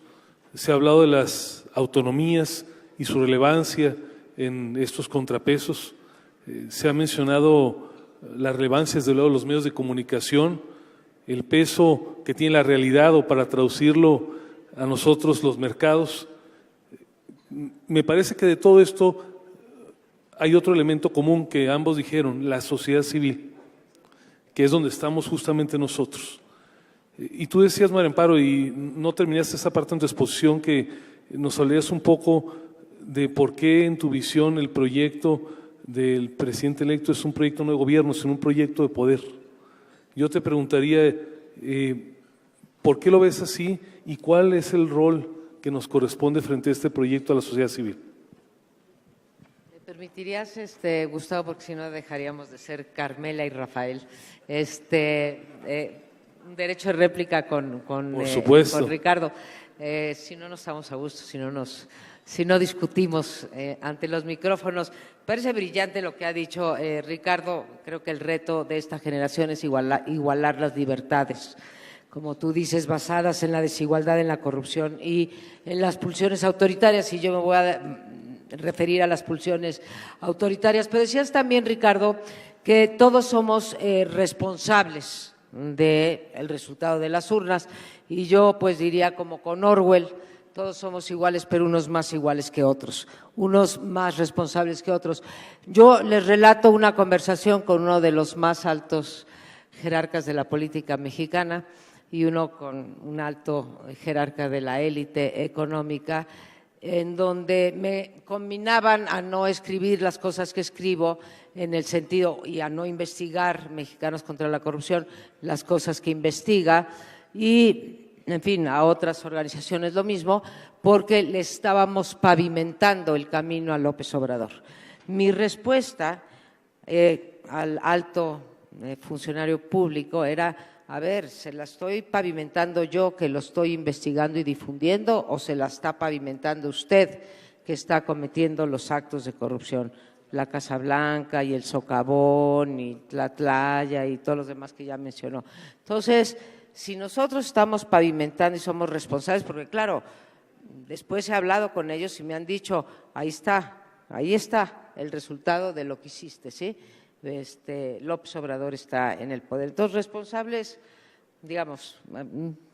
Se ha hablado de las autonomías y su relevancia en estos contrapesos. Se ha mencionado la relevancia desde luego de los medios de comunicación, el peso que tiene la realidad o para traducirlo a nosotros los mercados. Me parece que de todo esto hay otro elemento común que ambos dijeron, la sociedad civil, que es donde estamos justamente nosotros. Y tú decías, María Amparo, y no terminaste esa parte en tu exposición, que nos hablarías un poco de por qué en tu visión el proyecto del presidente electo es un proyecto no de gobierno, sino un proyecto de poder. Yo te preguntaría, ¿por qué lo ves así y cuál es el rol que nos corresponde frente a este proyecto a la sociedad civil? ¿Me permitirías, Gustavo, porque si no dejaríamos de ser Carmela y Rafael, un derecho de réplica con Ricardo? Si no nos estamos a gusto, si no discutimos ante los micrófonos. Parece brillante lo que ha dicho Ricardo. Creo que el reto de esta generación es igualar las libertades, como tú dices, basadas en la desigualdad, en la corrupción y en las pulsiones autoritarias. Y yo me voy a referir a las pulsiones autoritarias. Pero decías también, Ricardo, que todos somos responsables del resultado de las urnas. Y yo pues diría, como con Orwell, todos somos iguales, pero unos más iguales que otros, unos más responsables que otros. Yo les relato una conversación con uno de los más altos jerarcas de la política mexicana y uno con un alto jerarca de la élite económica, en donde me combinaban a no escribir las cosas que escribo en el sentido y a no investigar Mexicanos contra la Corrupción, las cosas que investiga y, en fin, a otras organizaciones lo mismo, porque le estábamos pavimentando el camino a López Obrador. Mi respuesta al alto funcionario público era: a ver, ¿se la estoy pavimentando yo, que lo estoy investigando y difundiendo, o se la está pavimentando usted, que está cometiendo los actos de corrupción? La Casa Blanca y el Socavón y Tlatlaya y todos los demás que ya mencionó. Entonces, si nosotros estamos pavimentando y somos responsables, porque claro, después he hablado con ellos y me han dicho, ahí está el resultado de lo que hiciste, ¿sí? López Obrador está en el poder. Entonces, responsables, digamos,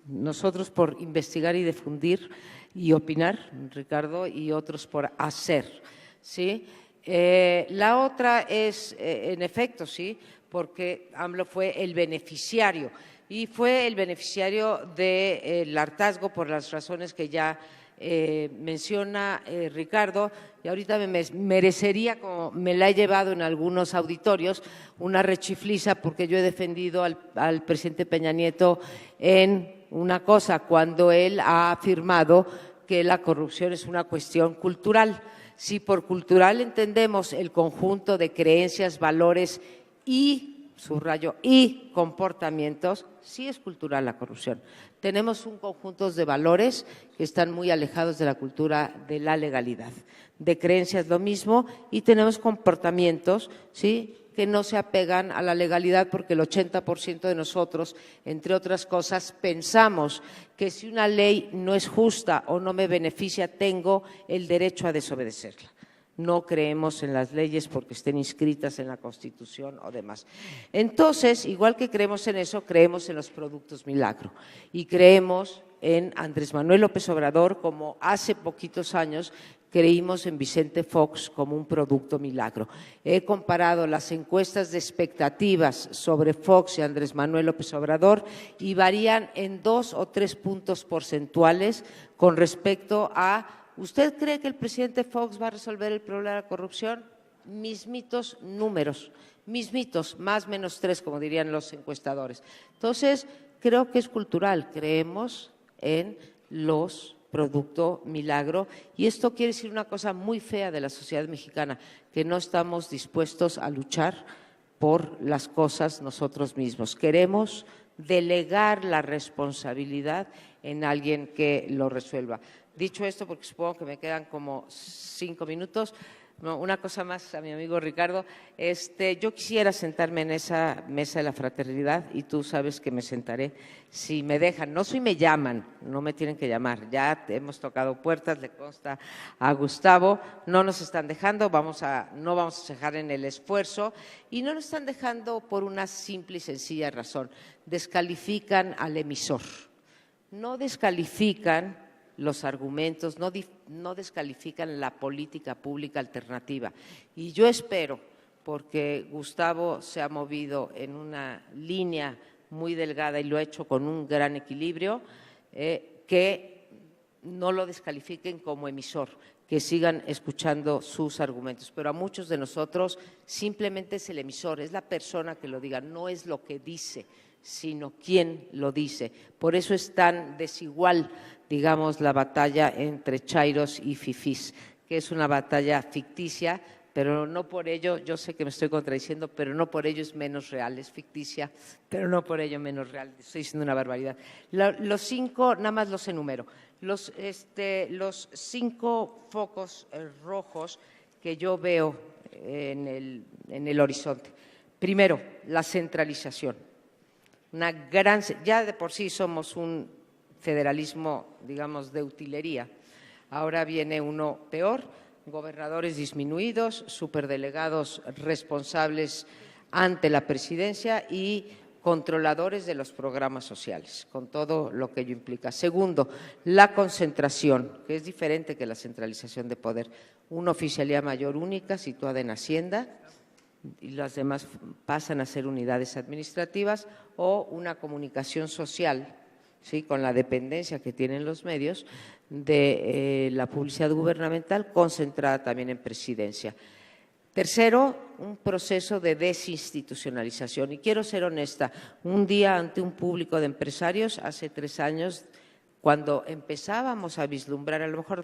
nosotros por investigar y difundir y opinar, Ricardo, y otros por hacer, ¿sí? La otra es, en efecto, sí, porque AMLO fue el beneficiario y fue el beneficiario del hartazgo por las razones que ya menciona Ricardo, y ahorita me merecería, como me la he llevado en algunos auditorios, una rechifliza porque yo he defendido al presidente Peña Nieto en una cosa cuando él ha afirmado que la corrupción es una cuestión cultural. Si por cultural entendemos el conjunto de creencias, valores y, subrayo, y comportamientos, sí es cultural la corrupción. Tenemos un conjunto de valores que están muy alejados de la cultura de la legalidad, de creencias lo mismo, y tenemos comportamientos, ¿sí?, que no se apegan a la legalidad, porque el 80% de nosotros, entre otras cosas, pensamos que si una ley no es justa o no me beneficia, tengo el derecho a desobedecerla. No creemos en las leyes porque estén inscritas en la Constitución o demás. Entonces, igual que creemos en eso, creemos en los productos milagro y creemos en Andrés Manuel López Obrador, como hace poquitos años creímos en Vicente Fox como un producto milagro. He comparado las encuestas de expectativas sobre Fox y Andrés Manuel López Obrador y varían en 2 o 3 puntos porcentuales con respecto a ¿usted cree que el presidente Fox va a resolver el problema de la corrupción? Mismitos números, mismitos, más menos 3, como dirían los encuestadores. Entonces, creo que es cultural, creemos en los producto milagro, y esto quiere decir una cosa muy fea de la sociedad mexicana, que no estamos dispuestos a luchar por las cosas nosotros mismos. Queremos delegar la responsabilidad en alguien que lo resuelva. Dicho esto, porque supongo que me quedan como 5 minutos, no, una cosa más a mi amigo Ricardo, yo quisiera sentarme en esa mesa de la fraternidad y tú sabes que me sentaré si me dejan, no si me llaman, no me tienen que llamar, ya hemos tocado puertas, le consta a Gustavo, no nos están dejando, no vamos a cejar en el esfuerzo y no nos están dejando por una simple y sencilla razón, descalifican al emisor, no descalifican los argumentos, no descalifican la política pública alternativa. Y yo espero, porque Gustavo se ha movido en una línea muy delgada y lo ha hecho con un gran equilibrio, que no lo descalifiquen como emisor, que sigan escuchando sus argumentos. Pero a muchos de nosotros simplemente es el emisor, es la persona que lo diga, no es lo que dice, sino quién lo dice. Por eso es tan desigual, digamos, la batalla entre chairos y fifís, que es una batalla ficticia, pero no por ello, yo sé que me estoy contradiciendo, pero no por ello es menos real, es ficticia, pero no por ello menos real, estoy diciendo una barbaridad. Los 5, nada más los enumero, los 5 focos rojos que yo veo en el horizonte. Primero, la centralización. Ya de por sí somos un federalismo, digamos, de utilería. Ahora viene uno peor, gobernadores disminuidos, superdelegados responsables ante la presidencia y controladores de los programas sociales, con todo lo que ello implica. Segundo, la concentración, que es diferente que la centralización de poder. Una oficialía mayor única situada en Hacienda y las demás pasan a ser unidades administrativas, o una comunicación social, ¿sí?, con la dependencia que tienen los medios de la publicidad gubernamental, concentrada también en Presidencia. Tercero, un proceso de desinstitucionalización. Y quiero ser honesta, un día ante un público de empresarios, hace 3 años, cuando empezábamos a vislumbrar, a lo mejor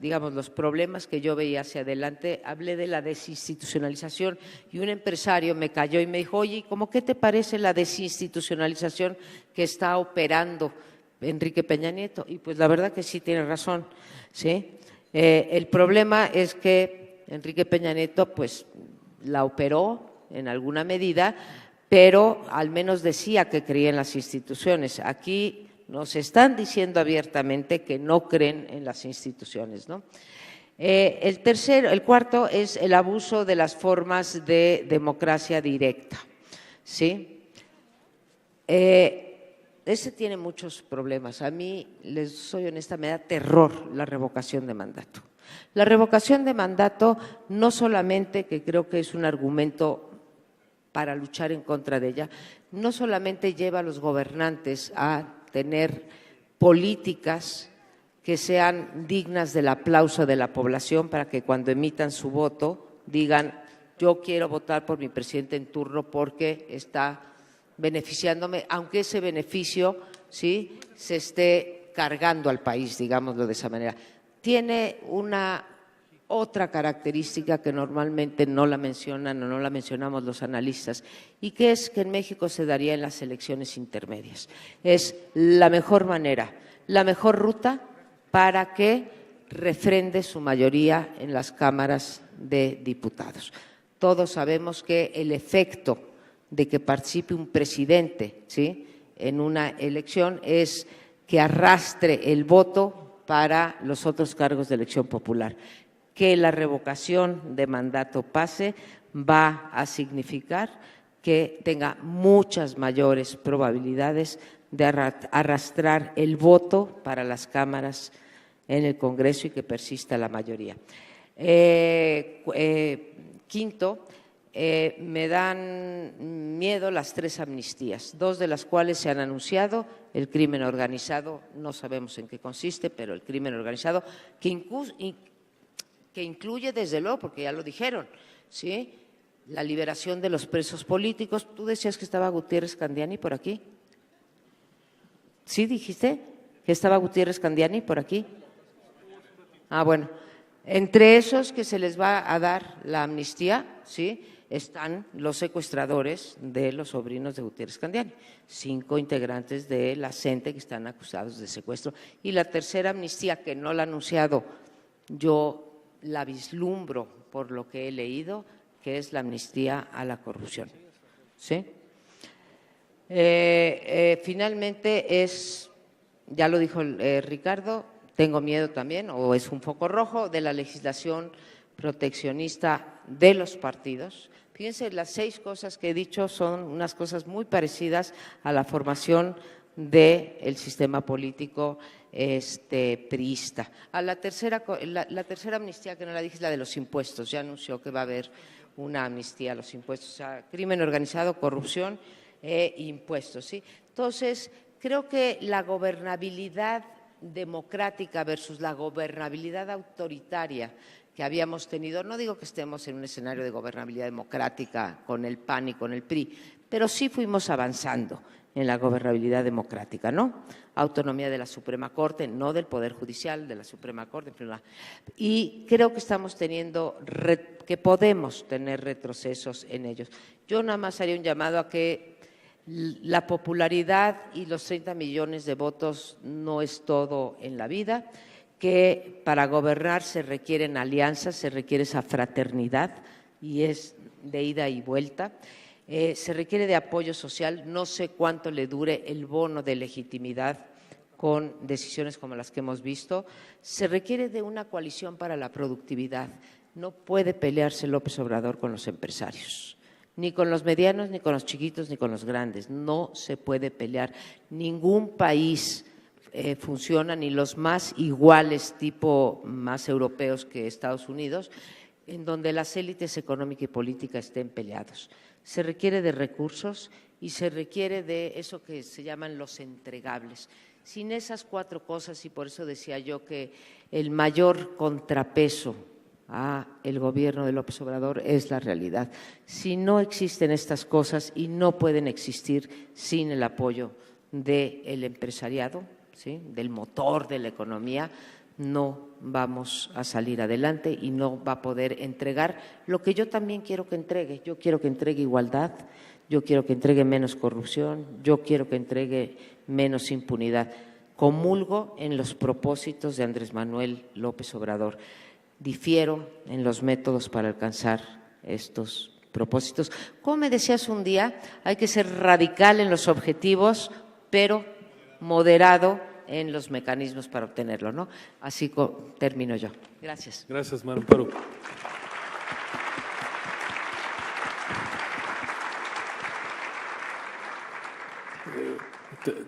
digamos, los problemas que yo veía hacia adelante, hablé de la desinstitucionalización y un empresario me cayó y me dijo: oye, ¿cómo qué te parece la desinstitucionalización que está operando Enrique Peña Nieto? Y pues la verdad que sí tiene razón, ¿sí? El problema es que Enrique Peña Nieto pues la operó en alguna medida, pero al menos decía que creía en las instituciones. Aquí nos están diciendo abiertamente que no creen en las instituciones, ¿no? El cuarto es el abuso de las formas de democracia directa, ¿sí? Ese tiene muchos problemas. A mí, les soy honesta, me da terror la revocación de mandato. La revocación de mandato no solamente, que creo que es un argumento para luchar en contra de ella, no solamente lleva a los gobernantes a tener políticas que sean dignas del aplauso de la población para que cuando emitan su voto digan: yo quiero votar por mi presidente en turno porque está beneficiándome, aunque ese beneficio, ¿sí?, se esté cargando al país, digámoslo de esa manera. Tiene una otra característica que normalmente no la mencionan o no la mencionamos los analistas, y que es que en México se daría en las elecciones intermedias. Es la mejor manera, la mejor ruta para que refrende su mayoría en las cámaras de diputados. Todos sabemos que el efecto de que participe un presidente, ¿sí?, en una elección es que arrastre el voto para los otros cargos de elección popular. Que la revocación de mandato pase va a significar que tenga muchas mayores probabilidades de arrastrar el voto para las cámaras en el Congreso y que persista la mayoría. Quinto, me dan miedo las 3 amnistías, 2 de las cuales se han anunciado. El crimen organizado, no sabemos en qué consiste, pero el crimen organizado, que incluye, desde luego, porque ya lo dijeron, ¿sí?, la liberación de los presos políticos. ¿Tú decías que estaba Gutiérrez Candiani por aquí? ¿Sí dijiste que estaba Gutiérrez Candiani por aquí? Ah, bueno, entre esos que se les va a dar la amnistía, ¿sí?, están los secuestradores de los sobrinos de Gutiérrez Candiani, 5 integrantes de la CENTE que están acusados de secuestro. Y la tercera amnistía, que no la ha anunciado, yo la vislumbro por lo que he leído, que es la amnistía a la corrupción, ¿sí? Finalmente ya lo dijo Ricardo, tengo miedo también, o es un foco rojo, de la legislación proteccionista de los partidos. Fíjense, las 6 cosas que he dicho son unas cosas muy parecidas a la formación del sistema político priista. La tercera amnistía, que no la dije, es la de los impuestos. Ya anunció que va a haber una amnistía a los impuestos, o sea, crimen organizado, corrupción e impuestos, ¿sí? Entonces, creo que la gobernabilidad democrática versus la gobernabilidad autoritaria que habíamos tenido, no digo que estemos en un escenario de gobernabilidad democrática con el PAN y con el PRI, pero sí fuimos avanzando en la gobernabilidad democrática, ¿no? Autonomía de la Suprema Corte, no del Poder Judicial, de la Suprema Corte, y creo que estamos teniendo, que podemos tener retrocesos en ellos. Yo nada más haría un llamado a que la popularidad y los 30 millones de votos no es todo en la vida, que para gobernar se requieren alianzas, se requiere esa fraternidad y es de ida y vuelta. Se requiere de apoyo social, no sé cuánto le dure el bono de legitimidad con decisiones como las que hemos visto. Se requiere de una coalición para la productividad. No puede pelearse López Obrador con los empresarios. ni con los medianos, ni con los chiquitos, ni con los grandes. No se puede pelear. Ningún país funciona, ni los más iguales, tipo más europeos que Estados Unidos, en donde las élites económica y política estén peleados. Se requiere de recursos y se requiere de eso que se llaman los entregables. Sin esas 4 cosas, y por eso decía yo que el mayor contrapeso a el gobierno de López Obrador es la realidad. Si no existen estas cosas, y no pueden existir sin el apoyo del empresariado, ¿sí?, del motor de la economía, no vamos a salir adelante y no va a poder entregar lo que yo también quiero que entregue. Yo quiero que entregue igualdad, yo quiero que entregue menos corrupción, yo quiero que entregue menos impunidad. Comulgo en los propósitos de Andrés Manuel López Obrador. Difiero en los métodos para alcanzar estos propósitos. Como me decías un día, hay que ser radical en los objetivos, pero moderado en los mecanismos para obtenerlo, ¿no? Así termino yo. Gracias. Gracias, María Amparo.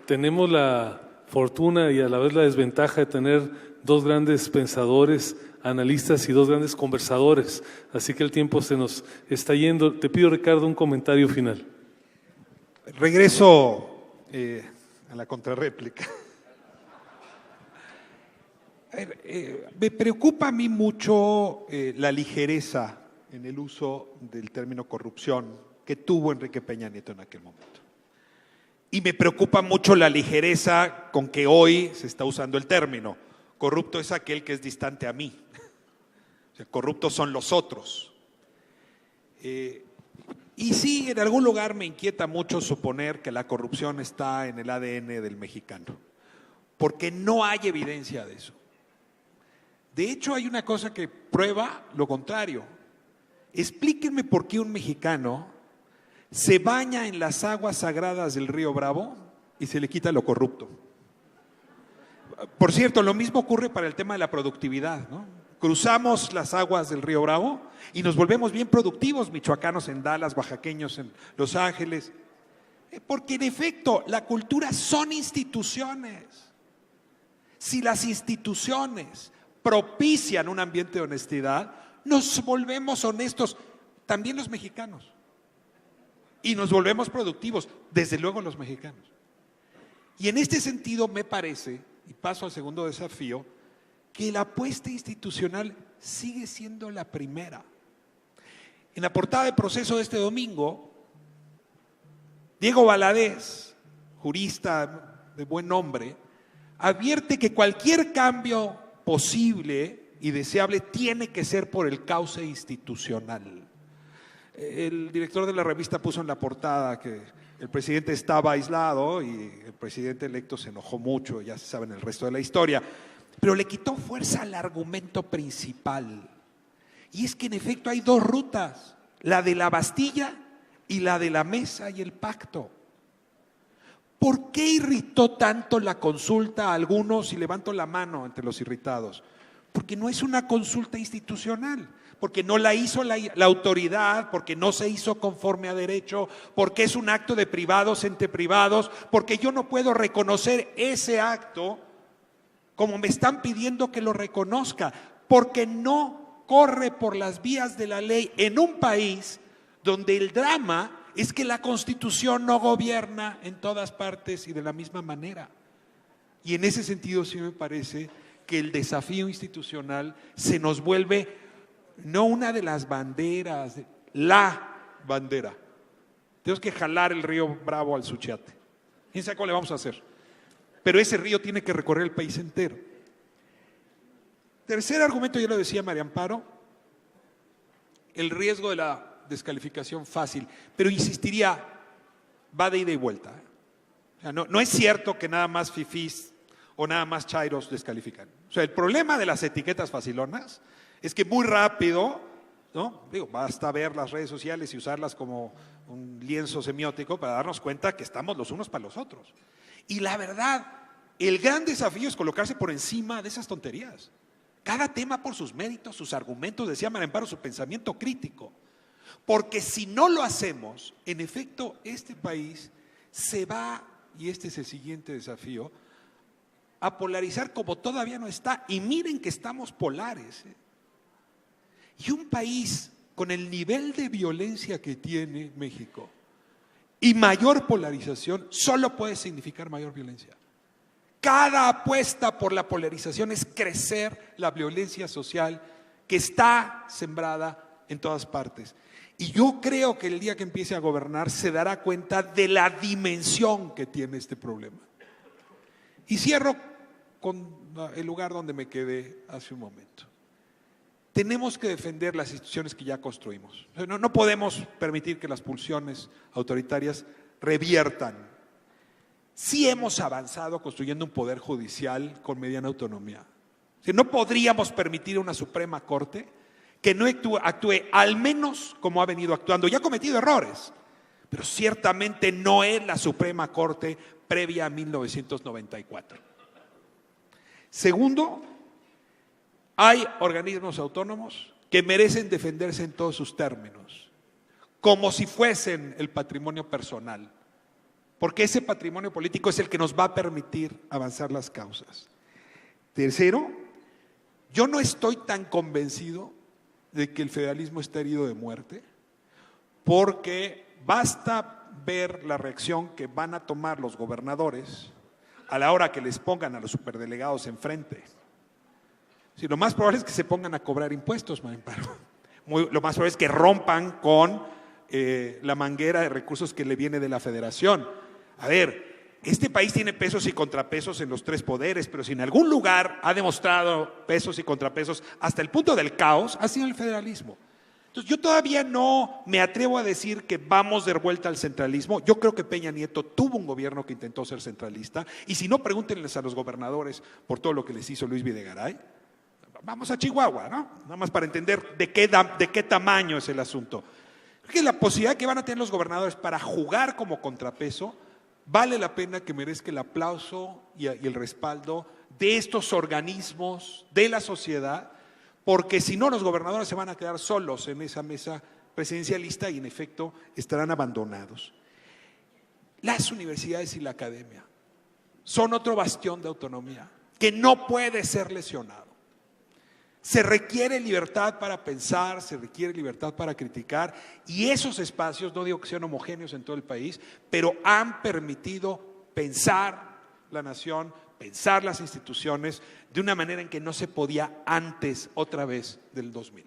Tenemos la fortuna y a la vez la desventaja de tener 2 grandes pensadores, analistas y 2 grandes conversadores, así que el tiempo se nos está yendo. Te pido, Ricardo, un comentario final. Regreso a la contrarréplica. Me preocupa a mí mucho la ligereza en el uso del término corrupción que tuvo Enrique Peña Nieto en aquel momento. Y me preocupa mucho la ligereza con que hoy se está usando el término. Corrupto es aquel que es distante a mí. O sea, corruptos son los otros. Y sí, en algún lugar me inquieta mucho suponer que la corrupción está en el ADN del mexicano, porque no hay evidencia de eso. De hecho, hay una cosa que prueba lo contrario. Explíquenme por qué un mexicano se baña en las aguas sagradas del río Bravo y se le quita lo corrupto. Por cierto, lo mismo ocurre para el tema de la productividad, ¿no? Cruzamos las aguas del río Bravo y nos volvemos bien productivos, michoacanos en Dallas, oaxaqueños en Los Ángeles, porque en efecto la cultura son instituciones. Si las instituciones propician un ambiente de honestidad, nos volvemos honestos, también los mexicanos, y nos volvemos productivos, desde luego los mexicanos. Y en este sentido me parece, y paso al segundo desafío, que la apuesta institucional sigue siendo la primera. En la portada de Proceso de este domingo, Diego Valadez, jurista de buen nombre, advierte que cualquier cambio posible y deseable tiene que ser por el cauce institucional. El director de la revista puso en la portada que el presidente estaba aislado y el presidente electo se enojó mucho, ya se sabe en el resto de la historia, pero le quitó fuerza al argumento principal. Y es que en efecto hay 2 rutas, la de la Bastilla y la de la mesa y el pacto. ¿Por qué irritó tanto la consulta a algunos? Y levanto la mano entre los irritados. Porque no es una consulta institucional, porque no la hizo la autoridad, porque no se hizo conforme a derecho, porque es un acto de privados entre privados, porque yo no puedo reconocer ese acto como me están pidiendo que lo reconozca, porque no corre por las vías de la ley en un país donde el drama es que la Constitución no gobierna en todas partes y de la misma manera. Y en ese sentido sí me parece que el desafío institucional se nos vuelve no una de las banderas, la bandera. Tenemos que jalar el río Bravo al Suchiate. ¿Quién sabe cómo le vamos a hacer? Pero ese río tiene que recorrer el país entero. Tercer argumento, ya lo decía María Amparo, el riesgo de la descalificación fácil, pero insistiría, va de ida y vuelta. O sea, no es cierto que nada más fifís o nada más chairos descalifican. O sea, el problema de las etiquetas facilonas es que muy rápido, ¿no? Basta ver las redes sociales y usarlas como un lienzo semiótico para darnos cuenta que estamos los unos para los otros. Y la verdad, el gran desafío es colocarse por encima de esas tonterías. Cada tema por sus méritos, sus argumentos, decía María Amparo, su pensamiento crítico. Porque si no lo hacemos, en efecto, este país se va, y este es el siguiente desafío, a polarizar como todavía no está. Y miren que estamos polares. Y un país con el nivel de violencia que tiene México y mayor polarización solo puede significar mayor violencia. Cada apuesta por la polarización es crecer la violencia social que está sembrada en todas partes. Y yo creo que el día que empiece a gobernar se dará cuenta de la dimensión que tiene este problema. Y cierro con el lugar donde me quedé hace un momento. Tenemos que defender las instituciones que ya construimos. No podemos permitir que las pulsiones autoritarias reviertan. Sí hemos avanzado construyendo un poder judicial con mediana autonomía. No podríamos permitir a una Suprema Corte que no actúe al menos como ha venido actuando. Ya ha cometido errores, pero ciertamente no es la Suprema Corte previa a 1994. Segundo, hay organismos autónomos que merecen defenderse en todos sus términos, como si fuesen el patrimonio personal, porque ese patrimonio político es el que nos va a permitir avanzar las causas. Tercero, yo no estoy tan convencido de que el federalismo está herido de muerte, porque basta ver la reacción que van a tomar los gobernadores a la hora que les pongan a los superdelegados enfrente. Sí, lo más probable es que se pongan a cobrar impuestos, lo más probable es que rompan con la manguera de recursos que le viene de la federación. A ver, este país tiene pesos y contrapesos en los tres poderes, pero si en algún lugar ha demostrado pesos y contrapesos hasta el punto del caos, ha sido el federalismo. Entonces yo todavía no me atrevo a decir que vamos de vuelta al centralismo. Yo creo que Peña Nieto tuvo un gobierno que intentó ser centralista, y si no, pregúntenles a los gobernadores por todo lo que les hizo Luis Videgaray. Vamos a Chihuahua, ¿no? Nada más para entender de qué tamaño es el asunto. Creo que la posibilidad que van a tener los gobernadores para jugar como contrapeso vale la pena que merezca el aplauso y el respaldo de estos organismos de la sociedad, porque si no, los gobernadores se van a quedar solos en esa mesa presidencialista y en efecto estarán abandonados. Las universidades y la academia son otro bastión de autonomía que no puede ser lesionado. Se requiere libertad para pensar, se requiere libertad para criticar, y esos espacios, no digo que sean homogéneos en todo el país, pero han permitido pensar la nación, pensar las instituciones de una manera en que no se podía antes, otra vez, del 2000.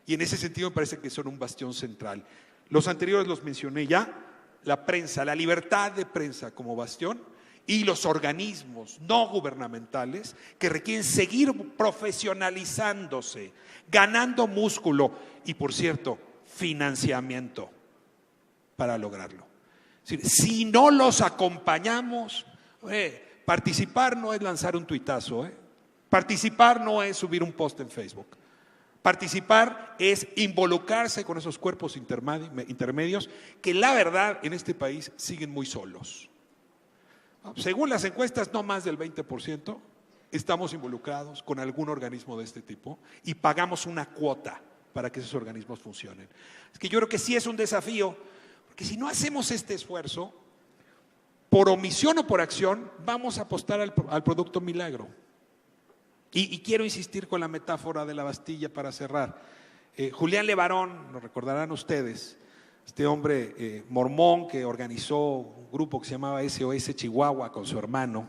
Y en ese sentido me parece que son un bastión central. Los anteriores los mencioné ya, la prensa, la libertad de prensa como bastión, y los organismos no gubernamentales que requieren seguir profesionalizándose, ganando músculo y, por cierto, financiamiento para lograrlo. Si no los acompañamos, participar no es lanzar un tuitazo, participar no es subir un post en Facebook. Participar es involucrarse con esos cuerpos intermedios que la verdad en este país siguen muy solos. Según las encuestas, no más del 20% estamos involucrados con algún organismo de este tipo y pagamos una cuota para que esos organismos funcionen. Es que yo creo que sí es un desafío, porque si no hacemos este esfuerzo, por omisión o por acción, vamos a apostar al producto milagro. Y quiero insistir con la metáfora de la Bastilla para cerrar. Julián Levarón, lo recordarán ustedes, este hombre mormón que organizó un grupo que se llamaba SOS Chihuahua con su hermano,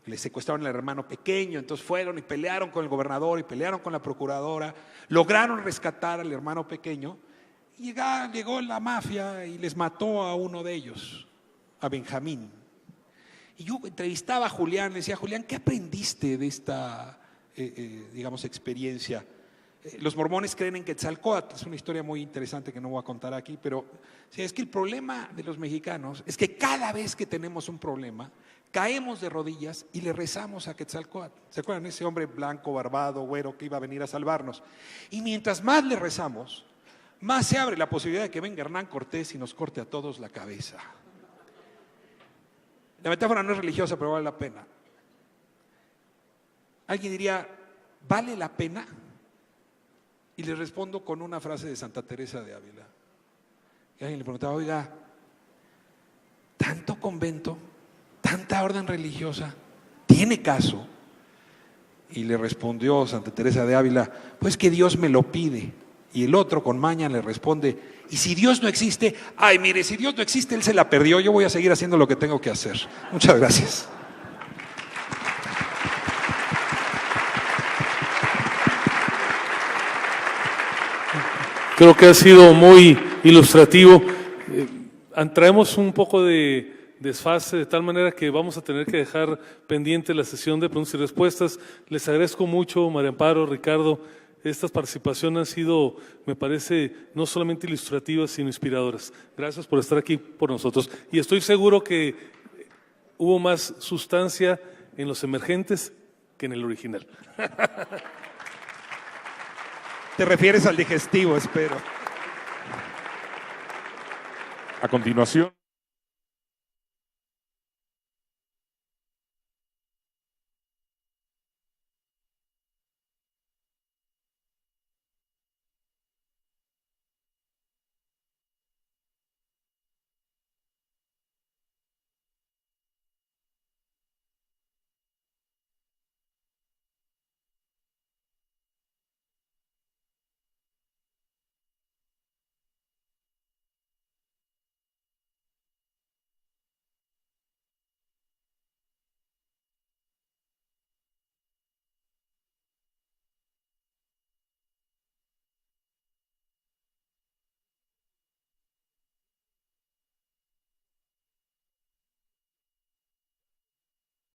le secuestraron al hermano pequeño, entonces fueron y pelearon con el gobernador y pelearon con la procuradora, lograron rescatar al hermano pequeño y llegó la mafia y les mató a uno de ellos, a Benjamín. Y yo entrevistaba a Julián, le decía: Julián, ¿qué aprendiste de esta experiencia? Los mormones creen en Quetzalcóatl, es una historia muy interesante que no voy a contar aquí, pero es que el problema de los mexicanos es que cada vez que tenemos un problema, caemos de rodillas y le rezamos a Quetzalcóatl. ¿Se acuerdan? Ese hombre blanco, barbado, güero que iba a venir a salvarnos. Y mientras más le rezamos, más se abre la posibilidad de que venga Hernán Cortés y nos corte a todos la cabeza. La metáfora no es religiosa, pero vale la pena. Alguien diría: ¿vale la pena? Y le respondo con una frase de Santa Teresa de Ávila: Y alguien le preguntaba, oiga, ¿tanto convento, tanta orden religiosa, tiene caso? Y le respondió Santa Teresa de Ávila, pues que Dios me lo pide. Y el otro con maña le responde, y si Dios no existe, ay, mire, si Dios no existe, Él se la perdió, yo voy a seguir haciendo lo que tengo que hacer. Muchas gracias. Creo que ha sido muy ilustrativo. Traemos un poco de desfase, de tal manera que vamos a tener que dejar pendiente la sesión de preguntas y respuestas. Les agradezco mucho, María Amparo, Ricardo. Estas participaciones han sido, me parece, no solamente ilustrativas, sino inspiradoras. Gracias por estar aquí por nosotros. Y estoy seguro que hubo más sustancia en los emergentes que en el original. Te refieres al digestivo, espero. A continuación.